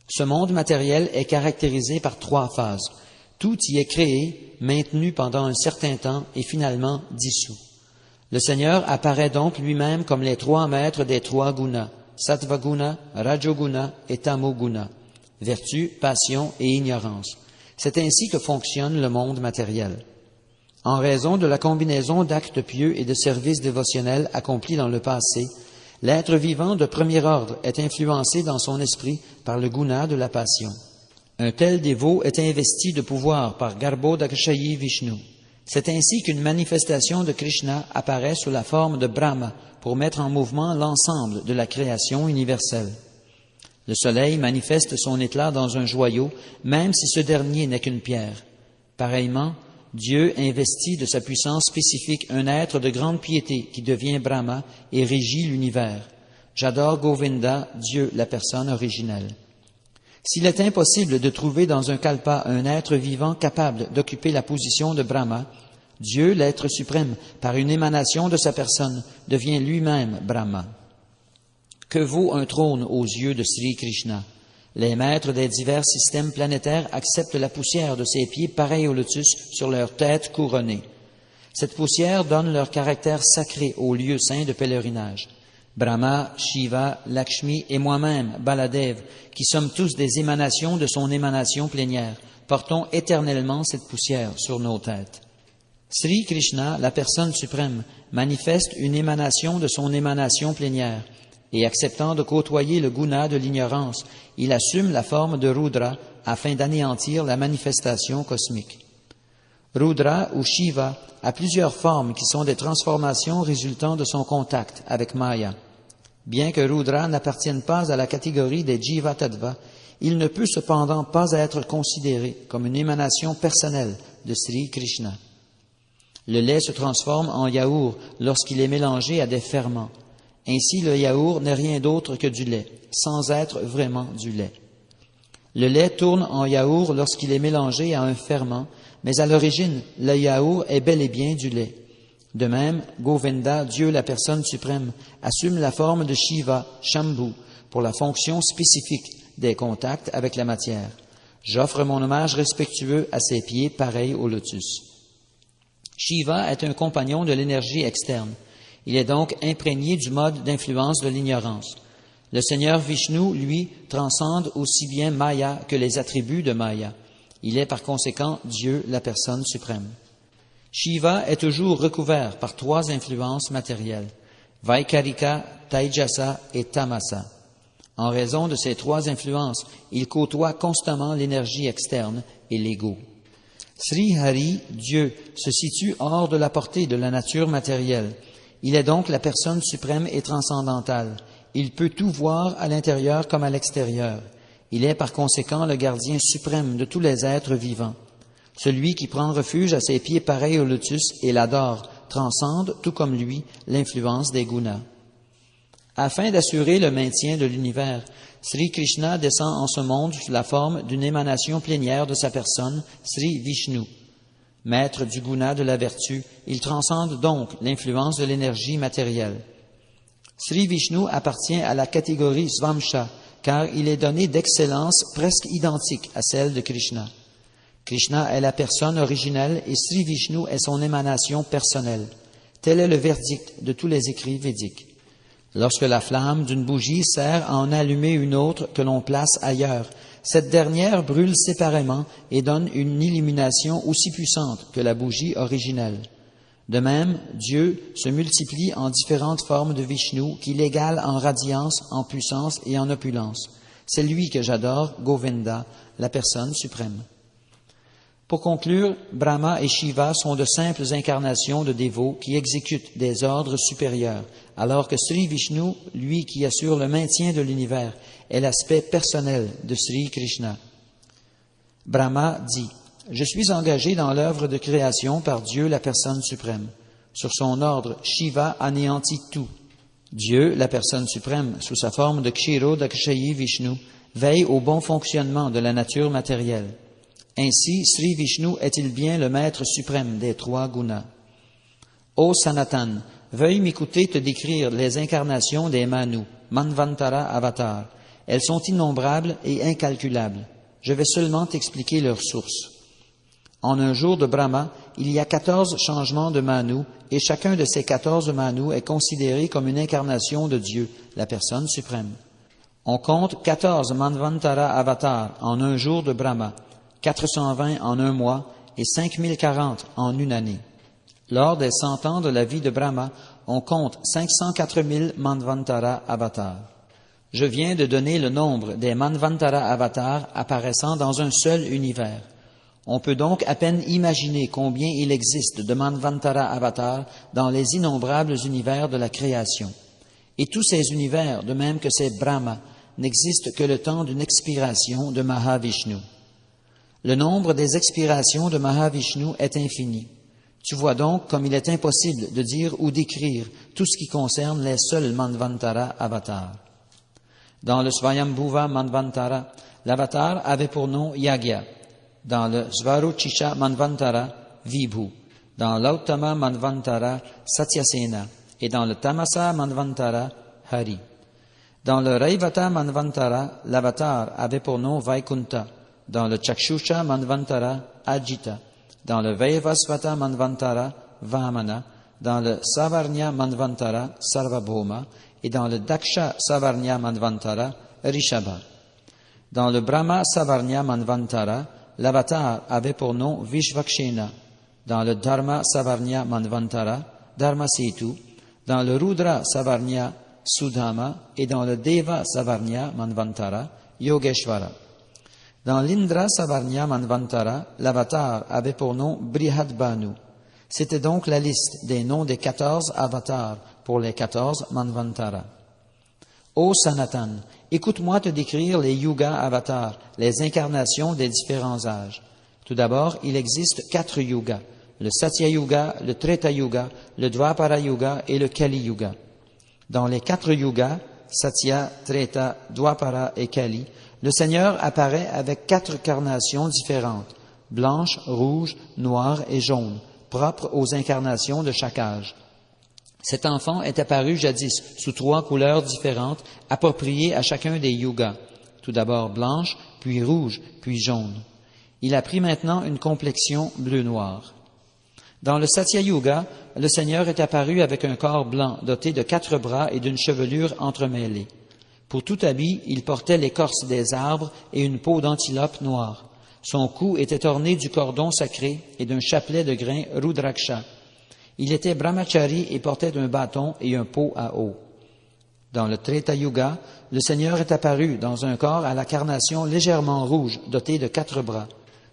Ce monde matériel est caractérisé par 3 phases. Tout y est créé, maintenu pendant un certain temps et finalement dissous. Le Seigneur apparaît donc lui-même comme les 3 maîtres des 3 gunas, Sattvaguna, Rajoguna et Tamoguna, vertu, passion et ignorance. C'est ainsi que fonctionne le monde matériel. En raison de la combinaison d'actes pieux et de services dévotionnels accomplis dans le passé, l'être vivant de premier ordre est influencé dans son esprit par le guna de la passion. Un tel dévot est investi de pouvoir par Garbhodakashayi Vishnu. C'est ainsi qu'une manifestation de Krishna apparaît sous la forme de Brahma pour mettre en mouvement l'ensemble de la création universelle. Le soleil manifeste son éclat dans un joyau, même si ce dernier n'est qu'une pierre. Pareillement, Dieu investit de sa puissance spécifique un être de grande piété qui devient Brahma et régit l'univers. J'adore Govinda, Dieu, la personne originelle. S'il est impossible de trouver dans un kalpa un être vivant capable d'occuper la position de Brahma, Dieu, l'être suprême, par une émanation de sa personne, devient lui-même Brahma. Que vaut un trône aux yeux de Sri Krishna? Les maîtres des divers systèmes planétaires acceptent la poussière de ses pieds pareille au lotus sur leur tête couronnée. Cette poussière donne leur caractère sacré au lieu saint de pèlerinage. Brahma, Shiva, Lakshmi et moi-même, Baladev, qui sommes tous des émanations de son émanation plénière, portons éternellement cette poussière sur nos têtes. Sri Krishna, la personne suprême, manifeste une émanation de son émanation plénière, et acceptant de côtoyer le guna de l'ignorance, il assume la forme de Rudra afin d'anéantir la manifestation cosmique. Rudra ou Shiva a plusieurs formes qui sont des transformations résultant de son contact avec Maya. Bien que Rudra n'appartienne pas à la catégorie des Jiva Tattva, il ne peut cependant pas être considéré comme une émanation personnelle de Sri Krishna. Le lait se transforme en yaourt lorsqu'il est mélangé à des ferments. Ainsi, le yaourt n'est rien d'autre que du lait, sans être vraiment du lait. Le lait tourne en yaourt lorsqu'il est mélangé à un ferment, mais à l'origine, le yaourt est bel et bien du lait. De même, Govinda, Dieu la personne suprême, assume la forme de Shiva, Shambhu, pour la fonction spécifique des contacts avec la matière. J'offre mon hommage respectueux à ses pieds pareils au lotus. Shiva est un compagnon de l'énergie externe. Il est donc imprégné du mode d'influence de l'ignorance. Le Seigneur Vishnu, lui, transcende aussi bien Maya que les attributs de Maya. Il est par conséquent Dieu, la personne suprême. Shiva est toujours recouvert par trois influences matérielles, Vaikarika, Taijasa et Tamasa. En raison de ces trois influences, il côtoie constamment l'énergie externe et l'ego. Sri Hari, Dieu, se situe hors de la portée de la nature matérielle. Il est donc la personne suprême et transcendantale. Il peut tout voir à l'intérieur comme à l'extérieur. Il est par conséquent le gardien suprême de tous les êtres vivants. Celui qui prend refuge à ses pieds pareils au lotus et l'adore transcende, tout comme lui, l'influence des gunas. Afin d'assurer le maintien de l'univers, Sri Krishna descend en ce monde sous la forme d'une émanation plénière de sa personne, Sri Vishnu. Maître du guna de la vertu, il transcende donc l'influence de l'énergie matérielle. Sri Vishnu appartient à la catégorie Svamsha, car il est donné d'excellence presque identique à celle de Krishna. Krishna est la personne originelle et Sri Vishnu est son émanation personnelle. Tel est le verdict de tous les écrits védiques. Lorsque la flamme d'une bougie sert à en allumer une autre que l'on place ailleurs, cette dernière brûle séparément et donne une illumination aussi puissante que la bougie originelle. De même, Dieu se multiplie en différentes formes de Vishnu qui l'égale en radiance, en puissance et en opulence. C'est lui que j'adore, Govinda, la personne suprême. Pour conclure, Brahma et Shiva sont de simples incarnations de dévots qui exécutent des ordres supérieurs, alors que Sri Vishnu, lui qui assure le maintien de l'univers, est l'aspect personnel de Sri Krishna. Brahma dit « Je suis engagé dans l'œuvre de création par Dieu, la personne suprême. Sur son ordre, Shiva anéantit tout. Dieu, la personne suprême, sous sa forme de Kshirodakshayi Vishnu, veille au bon fonctionnement de la nature matérielle. Ainsi, Sri Vishnu est-il bien le maître suprême des trois gunas. Ô Sanatan, veuille m'écouter te décrire les incarnations des Manus, Manvantara Avatar. Elles sont innombrables et incalculables. Je vais seulement t'expliquer leurs sources. En un jour de Brahma, il y a 14 changements de Manu, et chacun de ces 14 Manus est considéré comme une incarnation de Dieu, la personne suprême. On compte 14 Manvantara Avatar en un jour de Brahma, 420 en un mois et 5040 en une année. Lors des 100 ans de la vie de Brahma, on compte 504 000 Manvantara Avatars. Je viens de donner le nombre des Manvantara Avatars apparaissant dans un seul univers. On peut donc à peine imaginer combien il existe de Manvantara Avatars dans les innombrables univers de la création. Et tous ces univers, de même que ces Brahma, n'existent que le temps d'une expiration de Mahavishnu. Le nombre des expirations de Mahavishnu est infini. Tu vois donc comme il est impossible de dire ou d'écrire tout ce qui concerne les seuls Manvantara avatars. Dans le Svayambhuva Manvantara, l'avatar avait pour nom Yagya. Dans le Svaruchisha Manvantara, Vibhu. Dans l'Auttama Manvantara, Satyasena. Et dans le Tamasa Manvantara, Hari. Dans le Raivata Manvantara, l'avatar avait pour nom Vaikunta. Dans le Chakshusha Manvantara, Ajita. Dans le Vaivasvata Manvantara, Vamana. Dans le Savarnya Manvantara, Sarvabhauma. Et dans le Daksha Savarnya Manvantara, Rishabha. Dans le Brahma Savarnya Manvantara, l'avatar avait pour nom Vishvakshena. Dans le Dharma Savarnya Manvantara, Dharmasetu. Dans le Rudra Savarnya, Sudhama. Et dans le Deva Savarnya Manvantara, Yogeshvara. Dans l'Indra Savarnya Manvantara, l'avatar avait pour nom Brihadbanu. C'était donc la liste des noms des 14 avatars pour les 14 Manvantara. Ô Sanatan, écoute-moi te décrire les yugas avatars, les incarnations des différents âges. Tout d'abord, il existe 4 yugas, le Satya Yuga, le Treta Yuga, le Dvapara Yuga et le Kali Yuga. Dans les 4 yugas, Satya, Treta, Dvapara et Kali, le Seigneur apparaît avec 4 carnations différentes, blanches, rouges, noires et jaunes, propres aux incarnations de chaque âge. Cet enfant est apparu jadis sous 3 couleurs différentes, appropriées à chacun des yugas, tout d'abord blanche, puis rouge, puis jaune. Il a pris maintenant une complexion bleu-noir. Dans le Satya Yuga, le Seigneur est apparu avec un corps blanc, doté de 4 bras et d'une chevelure entremêlée. Pour tout habit, il portait l'écorce des arbres et une peau d'antilope noire. Son cou était orné du cordon sacré et d'un chapelet de grains Rudraksha. Il était brahmachari et portait un bâton et un pot à eau. Dans le Treta Yuga, le Seigneur est apparu dans un corps à la carnation légèrement rouge, doté de 4 bras.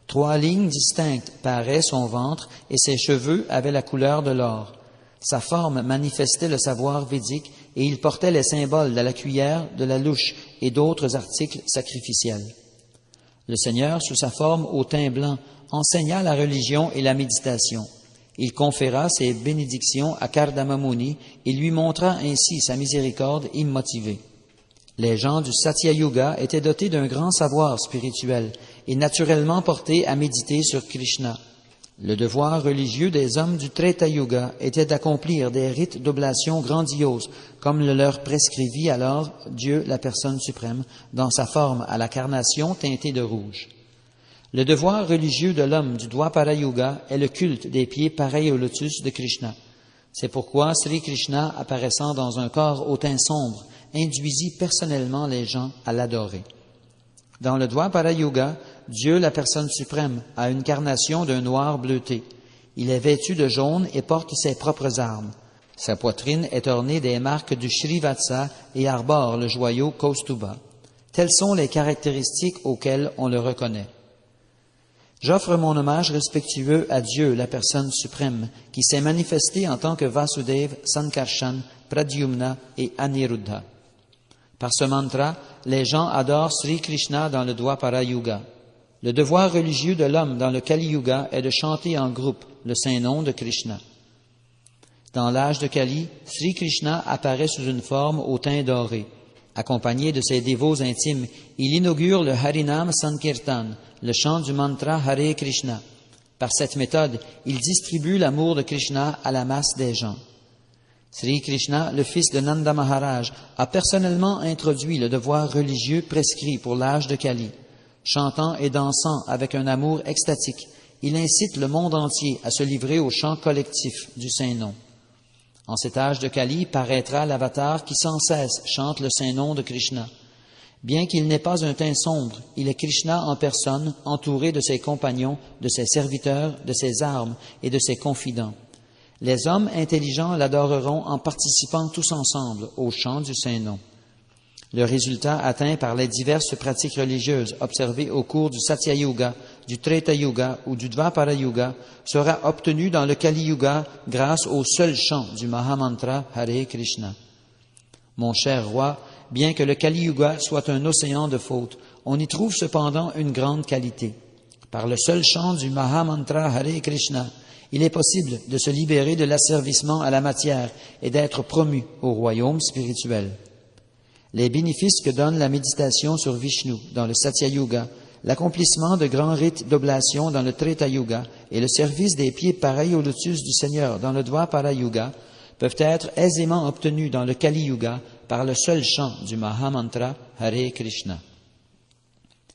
3 lignes distinctes paraient son ventre et ses cheveux avaient la couleur de l'or. Sa forme manifestait le savoir védique et il portait les symboles de la cuillère, de la louche et d'autres articles sacrificiels. Le Seigneur, sous sa forme au teint blanc, enseigna la religion et la méditation. Il conféra ses bénédictions à Kardama Muni et lui montra ainsi sa miséricorde immotivée. Les gens du Satya Yuga étaient dotés d'un grand savoir spirituel et naturellement portés à méditer sur Krishna. Le devoir religieux des hommes du Treta Yuga était d'accomplir des rites d'oblation grandioses, comme le leur prescrivit alors Dieu, la personne suprême, dans sa forme à la carnation teintée de rouge. Le devoir religieux de l'homme du Dvapara Yuga est le culte des pieds pareils au lotus de Krishna. C'est pourquoi Sri Krishna, apparaissant dans un corps au teint sombre, induisit personnellement les gens à l'adorer. Dans le Dvapara Yuga, Dieu, la personne suprême, a une carnation d'un noir bleuté. Il est vêtu de jaune et porte ses propres armes. Sa poitrine est ornée des marques du Shrivatsa et arbore le joyau Kaustuba. Telles sont les caractéristiques auxquelles on le reconnaît. J'offre mon hommage respectueux à Dieu, la personne suprême, qui s'est manifesté en tant que Vasudev, Sankarshan, Pradyumna et Aniruddha. Par ce mantra, les gens adorent Sri Krishna dans le Dvapara Yuga. Le devoir religieux de l'homme dans le Kali Yuga est de chanter en groupe le saint nom de Krishna. Dans l'âge de Kali, Sri Krishna apparaît sous une forme au teint doré. Accompagné de ses dévots intimes, il inaugure le Harinam Sankirtan, le chant du mantra Hare Krishna. Par cette méthode, il distribue l'amour de Krishna à la masse des gens. Sri Krishna, le fils de Nanda Maharaj, a personnellement introduit le devoir religieux prescrit pour l'âge de Kali. Chantant et dansant avec un amour extatique, il incite le monde entier à se livrer au chant collectif du Saint-Nom. En cet âge de Kali paraîtra l'avatar qui sans cesse chante le Saint-Nom de Krishna. Bien qu'il n'ait pas un teint sombre, il est Krishna en personne, entouré de ses compagnons, de ses serviteurs, de ses armes et de ses confidents. Les hommes intelligents l'adoreront en participant tous ensemble au chant du Saint-Nom. Le résultat atteint par les diverses pratiques religieuses observées au cours du Satya Yuga, du Treta Yuga ou du Dvapara Yuga sera obtenu dans le Kali Yuga grâce au seul chant du Mahamantra Hare Krishna. Mon cher roi, bien que le Kali Yuga soit un océan de fautes, on y trouve cependant une grande qualité. Par le seul chant du Mahamantra Hare Krishna, il est possible de se libérer de l'asservissement à la matière et d'être promu au royaume spirituel. Les bénéfices que donne la méditation sur Vishnu dans le Satya Yuga, l'accomplissement de grands rites d'oblation dans le Treta Yuga et le service des pieds pareils au lotus du Seigneur dans le Dvapara Yuga peuvent être aisément obtenus dans le Kali Yuga par le seul chant du Mahamantra Hare Krishna.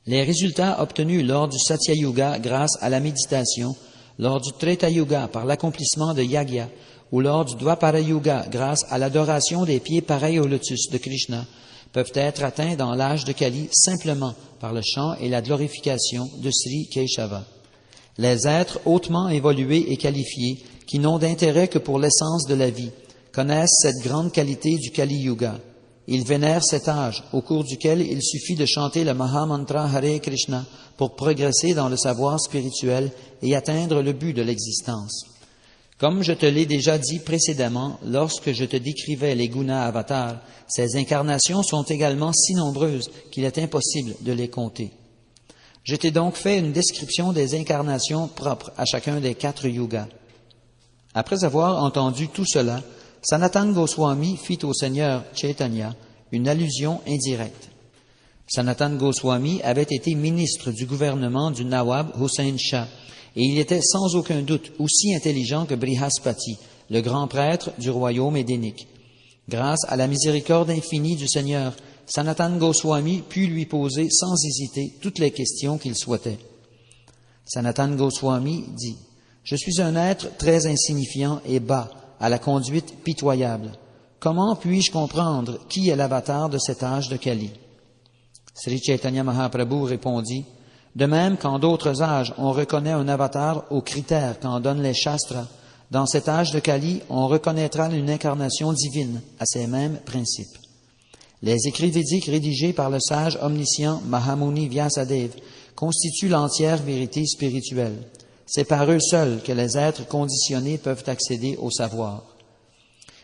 Les résultats obtenus lors du Satya Yuga grâce à la méditation, lors du Treta Yuga par l'accomplissement de Yagya, ou lors du Dwapara Yuga grâce à l'adoration des pieds pareils au lotus de Krishna, peuvent être atteints dans l'âge de Kali simplement par le chant et la glorification de Sri Keshava. Les êtres hautement évolués et qualifiés, qui n'ont d'intérêt que pour l'essence de la vie, connaissent cette grande qualité du Kali Yuga. Ils vénèrent cet âge, au cours duquel il suffit de chanter le Mahamantra Hare Krishna pour progresser dans le savoir spirituel et atteindre le but de l'existence. Comme je te l'ai déjà dit précédemment, lorsque je te décrivais les gunas avatars, ces incarnations sont également si nombreuses qu'il est impossible de les compter. Je t'ai donc fait une description des incarnations propres à chacun des 4 yugas. Après avoir entendu tout cela, Sanatana Goswami fit au Seigneur Chaitanya une allusion indirecte. Sanatana Goswami avait été ministre du gouvernement du Nawab Hussain Shah, et il était sans aucun doute aussi intelligent que Brihaspati, le grand prêtre du royaume édénique. Grâce à la miséricorde infinie du Seigneur, Sanatana Goswami put lui poser sans hésiter toutes les questions qu'il souhaitait. Sanatana Goswami dit « Je suis un être très insignifiant et bas, à la conduite pitoyable. Comment puis-je comprendre qui est l'avatar de cet âge de Kali ?» Sri Chaitanya Mahaprabhu répondit « De même qu'en d'autres âges, on reconnaît un avatar aux critères qu'en donnent les shastras, dans cet âge de Kali, on reconnaîtra une incarnation divine à ces mêmes principes. Les écrits védiques rédigés par le sage omniscient Mahamuni Vyasadeva constituent l'entière vérité spirituelle. C'est par eux seuls que les êtres conditionnés peuvent accéder au savoir.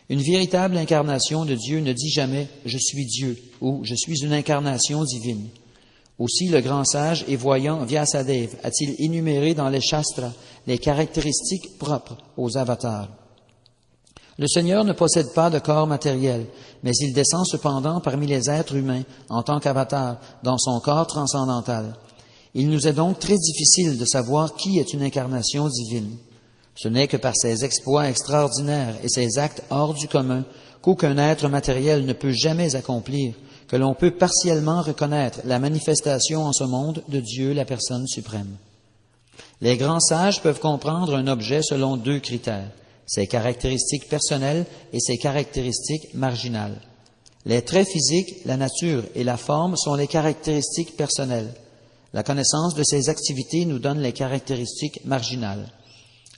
Une véritable incarnation de Dieu ne dit jamais « je suis Dieu » ou « je suis une incarnation divine ». Aussi le grand sage et voyant Vyasadeva a-t-il énuméré dans les shastras les caractéristiques propres aux avatars. Le Seigneur ne possède pas de corps matériel, mais il descend cependant parmi les êtres humains en tant qu'avatar dans son corps transcendantal. Il nous est donc très difficile de savoir qui est une incarnation divine. Ce n'est que par ses exploits extraordinaires et ses actes hors du commun qu'aucun être matériel ne peut jamais accomplir, que l'on peut partiellement reconnaître la manifestation en ce monde de Dieu, la personne suprême. Les grands sages peuvent comprendre un objet selon 2 critères, ses caractéristiques personnelles et ses caractéristiques marginales. Les traits physiques, la nature et la forme sont les caractéristiques personnelles. La connaissance de ces activités nous donne les caractéristiques marginales.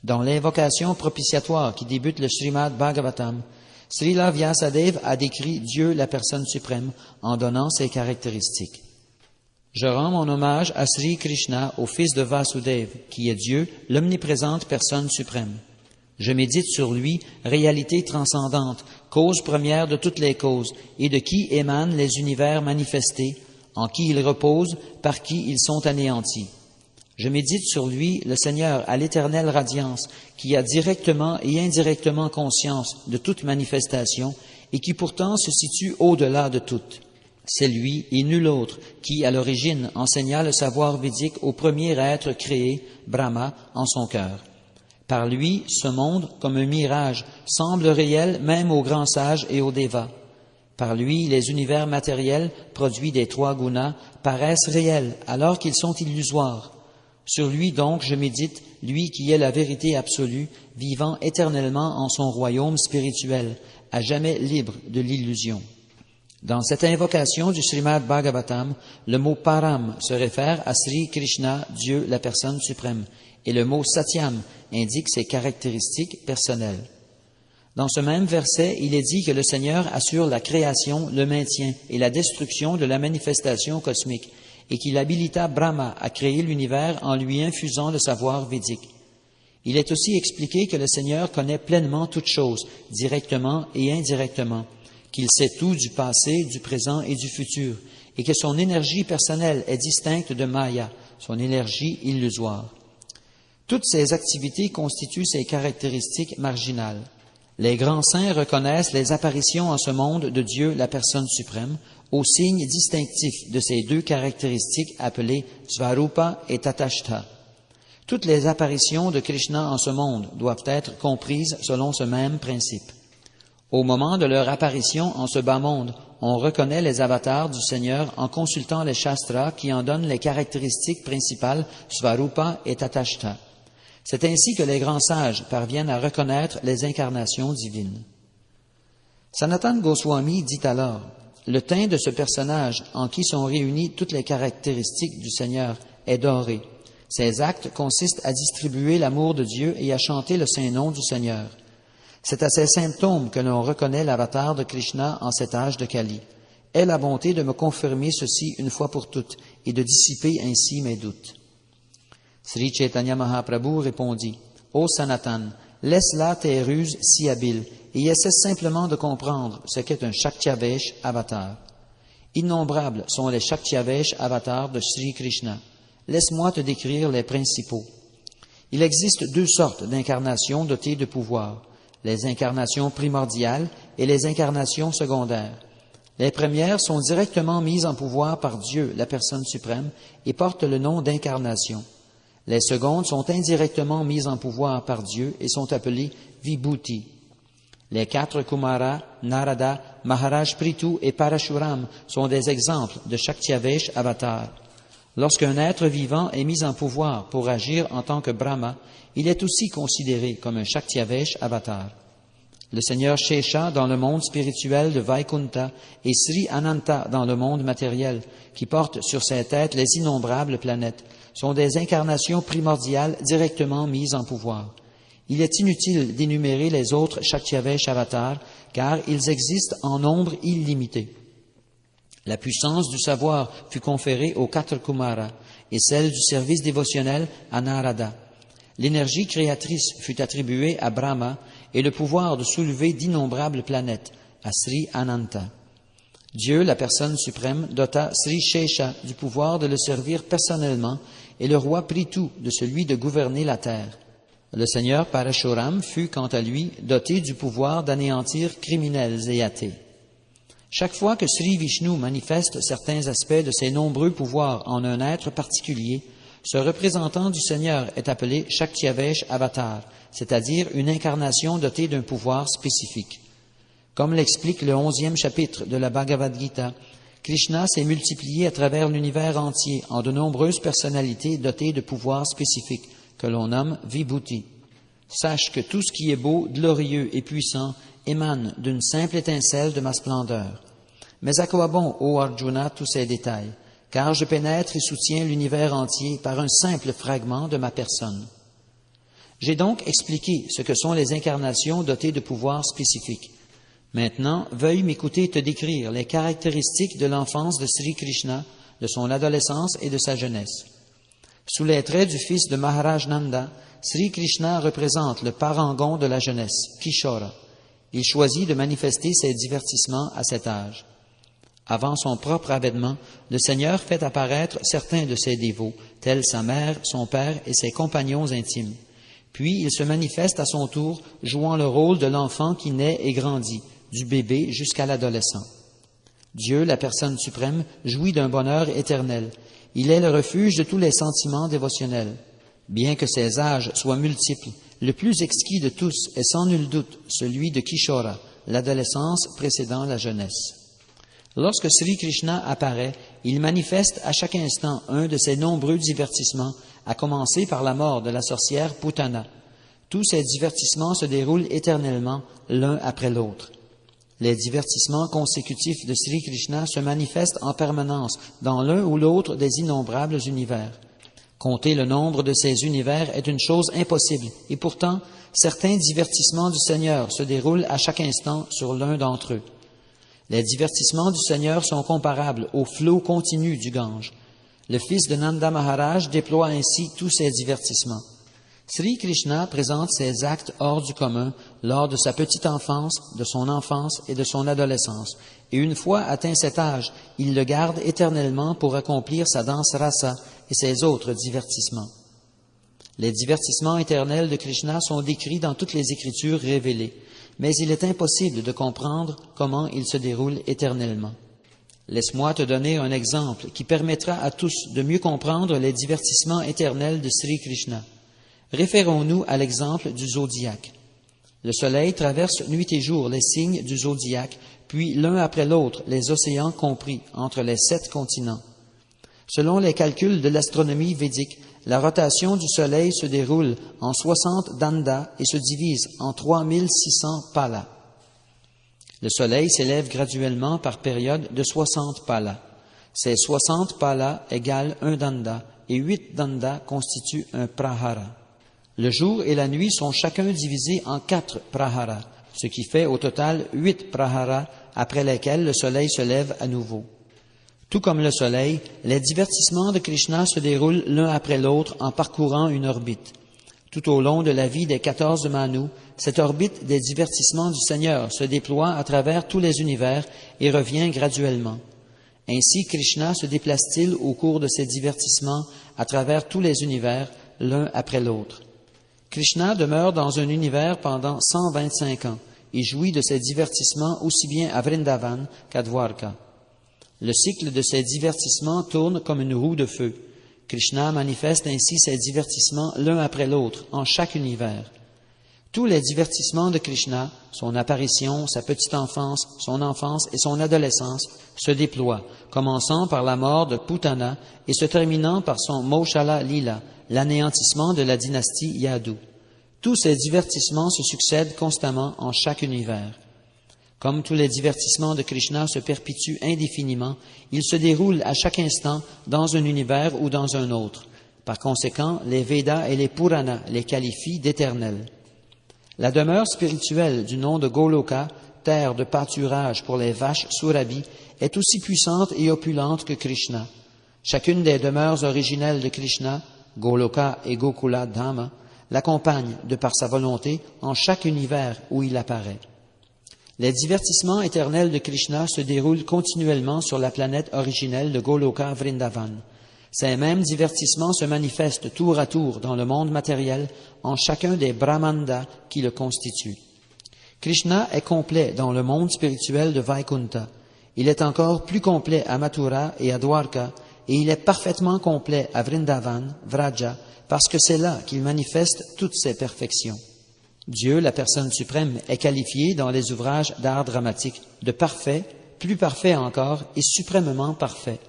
Dans l'invocation propitiatoire qui débute le Srimad Bhagavatam, Srila Vyasadeva a décrit Dieu, la personne suprême, en donnant ses caractéristiques. Je rends mon hommage à Sri Krishna, au fils de Vasudeva, qui est Dieu, l'omniprésente personne suprême. Je médite sur lui, réalité transcendante, cause première de toutes les causes, et de qui émanent les univers manifestés, en qui ils reposent, par qui ils sont anéantis. Je médite sur lui, le Seigneur à l'éternelle radiance, qui a directement et indirectement conscience de toute manifestation, et qui pourtant se situe au-delà de toutes. C'est lui et nul autre qui, à l'origine, enseigna le savoir védique au premier être créé, Brahma, en son cœur. Par lui, ce monde, comme un mirage, semble réel même aux grands sages et aux dévas. Par lui, les univers matériels, produits des 3 gunas, paraissent réels alors qu'ils sont illusoires. Sur lui donc je médite, lui qui est la vérité absolue, vivant éternellement en son royaume spirituel, à jamais libre de l'illusion. Dans cette invocation du Srimad Bhagavatam, le mot Param se réfère à Sri Krishna, Dieu, la personne suprême, et le mot Satyam indique ses caractéristiques personnelles. Dans ce même verset, il est dit que le Seigneur assure la création, le maintien et la destruction de la manifestation cosmique, et qu'il habilita Brahma à créer l'univers en lui infusant le savoir védique. Il est aussi expliqué que le Seigneur connaît pleinement toutes choses, directement et indirectement, qu'il sait tout du passé, du présent et du futur, et que son énergie personnelle est distincte de Maya, son énergie illusoire. Toutes ces activités constituent ses caractéristiques marginales. Les grands saints reconnaissent les apparitions en ce monde de Dieu, la personne suprême, aux signes distinctifs de ces 2 caractéristiques appelées Svarupa et Tatastha. Toutes les apparitions de Krishna en ce monde doivent être comprises selon ce même principe. Au moment de leur apparition en ce bas monde, on reconnaît les avatars du Seigneur en consultant les Shastras qui en donnent les caractéristiques principales Svarupa et Tatashta. C'est ainsi que les grands sages parviennent à reconnaître les incarnations divines. Sanatana Goswami dit alors, « Le teint de ce personnage en qui sont réunies toutes les caractéristiques du Seigneur est doré. Ses actes consistent à distribuer l'amour de Dieu et à chanter le saint nom du Seigneur. C'est à ces symptômes que l'on reconnaît l'avatar de Krishna en cet âge de Kali. Aie la bonté de me confirmer ceci une fois pour toutes et de dissiper ainsi mes doutes. » Sri Chaitanya Mahaprabhu répondit, « Ô Sanatan, laisse là tes ruses si habiles et essaie simplement de comprendre ce qu'est un Shaktyavesh avatar. Innombrables sont les Shaktyavesh avatars de Sri Krishna. Laisse-moi te décrire les principaux. Il existe deux sortes d'incarnations dotées de pouvoir, les incarnations primordiales et les incarnations secondaires. Les premières sont directement mises en pouvoir par Dieu, la personne suprême, et portent le nom d'incarnation. Les secondes sont indirectement mises en pouvoir par Dieu et sont appelées Vibhuti. Les quatre Kumara, Narada, Maharaj Prithu et Parashuram sont des exemples de Shaktyavesh avatar. Lorsqu'un être vivant est mis en pouvoir pour agir en tant que Brahma, il est aussi considéré comme un Shaktyavesh avatar. Le Seigneur Shesha dans le monde spirituel de Vaikunta et Sri Ananta dans le monde matériel, qui portent sur ses têtes les innombrables planètes, sont des incarnations primordiales directement mises en pouvoir. Il est inutile d'énumérer les autres Shaktyavesh avatars, car ils existent en nombre illimité. La puissance du savoir fut conférée aux quatre Kumara et celle du service dévotionnel à Narada. L'énergie créatrice fut attribuée à Brahma et le pouvoir de soulever d'innombrables planètes à Sri Ananta. Dieu, la personne suprême, dota Sri Shesha du pouvoir de le servir personnellement et le roi Prithu de celui de gouverner la terre. Le Seigneur Parashuram fut, quant à lui, doté du pouvoir d'anéantir criminels et athées. Chaque fois que Sri Vishnu manifeste certains aspects de ses nombreux pouvoirs en un être particulier, ce représentant du Seigneur est appelé Shaktyavesh Avatar, c'est-à-dire une incarnation dotée d'un pouvoir spécifique. Comme l'explique le 11e chapitre de la Bhagavad Gita, Krishna s'est multiplié à travers l'univers entier en de nombreuses personnalités dotées de pouvoirs spécifiques, que l'on nomme Vibhuti. Sache que tout ce qui est beau, glorieux et puissant émane d'une simple étincelle de ma splendeur. Mais à quoi bon, ô Arjuna, tous ces détails, car je pénètre et soutiens l'univers entier par un simple fragment de ma personne. J'ai donc expliqué ce que sont les incarnations dotées de pouvoirs spécifiques. Maintenant, veuille m'écouter te décrire les caractéristiques de l'enfance de Sri Krishna, de son adolescence et de sa jeunesse. Sous les traits du fils de Maharaj Nanda, Sri Krishna représente le parangon de la jeunesse, Kishora. Il choisit de manifester ses divertissements à cet âge. Avant son propre avènement, le Seigneur fait apparaître certains de ses dévots, tels sa mère, son père et ses compagnons intimes. Puis il se manifeste à son tour, jouant le rôle de l'enfant qui naît et grandit, du bébé jusqu'à l'adolescent. Dieu, la personne suprême, jouit d'un bonheur éternel. Il est le refuge de tous les sentiments dévotionnels. Bien que ses âges soient multiples, le plus exquis de tous est sans nul doute celui de Kishora, l'adolescence précédant la jeunesse. Lorsque Sri Krishna apparaît, il manifeste à chaque instant un de ses nombreux divertissements, à commencer par la mort de la sorcière Putana. Tous ces divertissements se déroulent éternellement, l'un après l'autre. Les divertissements consécutifs de Sri Krishna se manifestent en permanence dans l'un ou l'autre des innombrables univers. Compter le nombre de ces univers est une chose impossible, et pourtant, certains divertissements du Seigneur se déroulent à chaque instant sur l'un d'entre eux. Les divertissements du Seigneur sont comparables au flot continu du Gange. Le fils de Nanda Maharaj déploie ainsi tous ses divertissements. Sri Krishna présente ses actes hors du commun lors de sa petite enfance, de son enfance et de son adolescence, et une fois atteint cet âge, il le garde éternellement pour accomplir sa danse rasa et ses autres divertissements. Les divertissements éternels de Krishna sont décrits dans toutes les écritures révélées, mais il est impossible de comprendre comment ils se déroulent éternellement. Laisse-moi te donner un exemple qui permettra à tous de mieux comprendre les divertissements éternels de Sri Krishna. Référons-nous à l'exemple du zodiaque. Le soleil traverse nuit et jour les signes du zodiaque, puis l'un après l'autre les océans compris entre les 7 continents. Selon les calculs de l'astronomie védique, la rotation du soleil se déroule en 60 dandas et se divise en 3600 palas. Le soleil s'élève graduellement par période de 60 palas. Ces 60 palas égalent un danda et 8 dandas constituent un prahara. Le jour et la nuit sont chacun divisés en 4 praharas, ce qui fait au total 8 praharas après lesquels le soleil se lève à nouveau. Tout comme le soleil, les divertissements de Krishna se déroulent l'un après l'autre en parcourant une orbite. Tout au long de la vie des 14 Manus, cette orbite des divertissements du Seigneur se déploie à travers tous les univers et revient graduellement. Ainsi, Krishna se déplace-t-il au cours de ces divertissements à travers tous les univers, l'un après l'autre. Krishna demeure dans un univers pendant 125 ans et jouit de ces divertissements aussi bien à Vrindavan qu'à Dwarka. Le cycle de ces divertissements tourne comme une roue de feu. Krishna manifeste ainsi ses divertissements l'un après l'autre en chaque univers. Tous les divertissements de Krishna, son apparition, sa petite enfance, son enfance et son adolescence, se déploient, commençant par la mort de Putana et se terminant par son Maushala Lila, l'anéantissement de la dynastie Yadu. Tous ces divertissements se succèdent constamment en chaque univers. Comme tous les divertissements de Krishna se perpétuent indéfiniment, ils se déroulent à chaque instant dans un univers ou dans un autre. Par conséquent, les Védas et les Puranas les qualifient d'éternels. La demeure spirituelle du nom de Goloka, terre de pâturage pour les vaches Surabhi, est aussi puissante et opulente que Krishna. Chacune des demeures originelles de Krishna, Goloka et Gokula Dhama, l'accompagne, de par sa volonté, en chaque univers où il apparaît. Les divertissements éternels de Krishna se déroulent continuellement sur la planète originelle de Goloka Vrindavan. Ces mêmes divertissements se manifestent tour à tour dans le monde matériel en chacun des brahmandas qui le constituent. Krishna est complet dans le monde spirituel de Vaikunta. Il est encore plus complet à Mathura et à Dwarka, et il est parfaitement complet à Vrindavan, Vraja, parce que c'est là qu'il manifeste toutes ses perfections. Dieu, la personne suprême, est qualifié dans les ouvrages d'art dramatique de parfait, plus parfait encore et suprêmement parfait.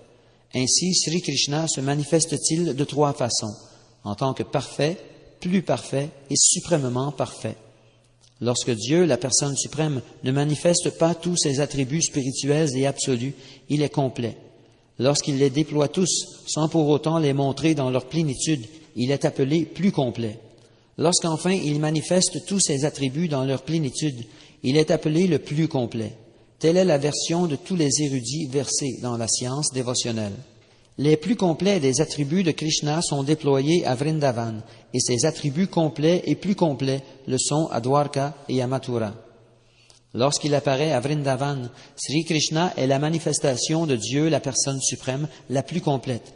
Ainsi, Sri Krishna se manifeste-t-il de 3 façons, en tant que parfait, plus parfait et suprêmement parfait. Lorsque Dieu, la personne suprême, ne manifeste pas tous ses attributs spirituels et absolus, il est complet. Lorsqu'il les déploie tous, sans pour autant les montrer dans leur plénitude, il est appelé plus complet. Lorsqu'enfin il manifeste tous ses attributs dans leur plénitude, il est appelé le plus complet. Telle est la version de tous les érudits versés dans la science dévotionnelle. Les plus complets des attributs de Krishna sont déployés à Vrindavan, et ses attributs complets et plus complets le sont à Dwarka et à Mathura. Lorsqu'il apparaît à Vrindavan, Sri Krishna est la manifestation de Dieu, la personne suprême, la plus complète.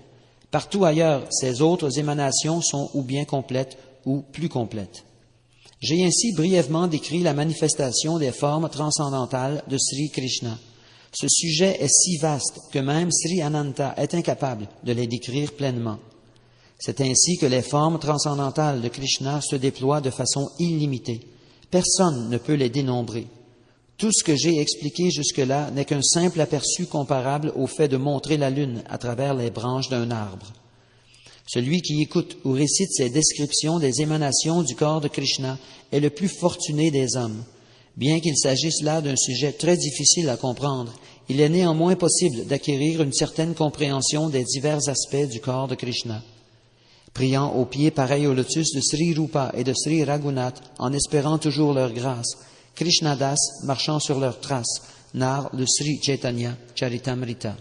Partout ailleurs, ses autres émanations sont ou bien complètes ou plus complètes. J'ai ainsi brièvement décrit la manifestation des formes transcendantales de Sri Krishna. Ce sujet est si vaste que même Sri Ananta est incapable de les décrire pleinement. C'est ainsi que les formes transcendantales de Krishna se déploient de façon illimitée. Personne ne peut les dénombrer. Tout ce que j'ai expliqué jusque-là n'est qu'un simple aperçu comparable au fait de montrer la lune à travers les branches d'un arbre. Celui qui écoute ou récite ces descriptions des émanations du corps de Krishna est le plus fortuné des hommes. Bien qu'il s'agisse là d'un sujet très difficile à comprendre, il est néanmoins possible d'acquérir une certaine compréhension des divers aspects du corps de Krishna. Priant aux pieds pareils au lotus de Sri Rupa et de Sri Raghunath, en espérant toujours leur grâce, Krishnadas, marchant sur leurs traces, narre le Sri Chaitanya Charitamrita.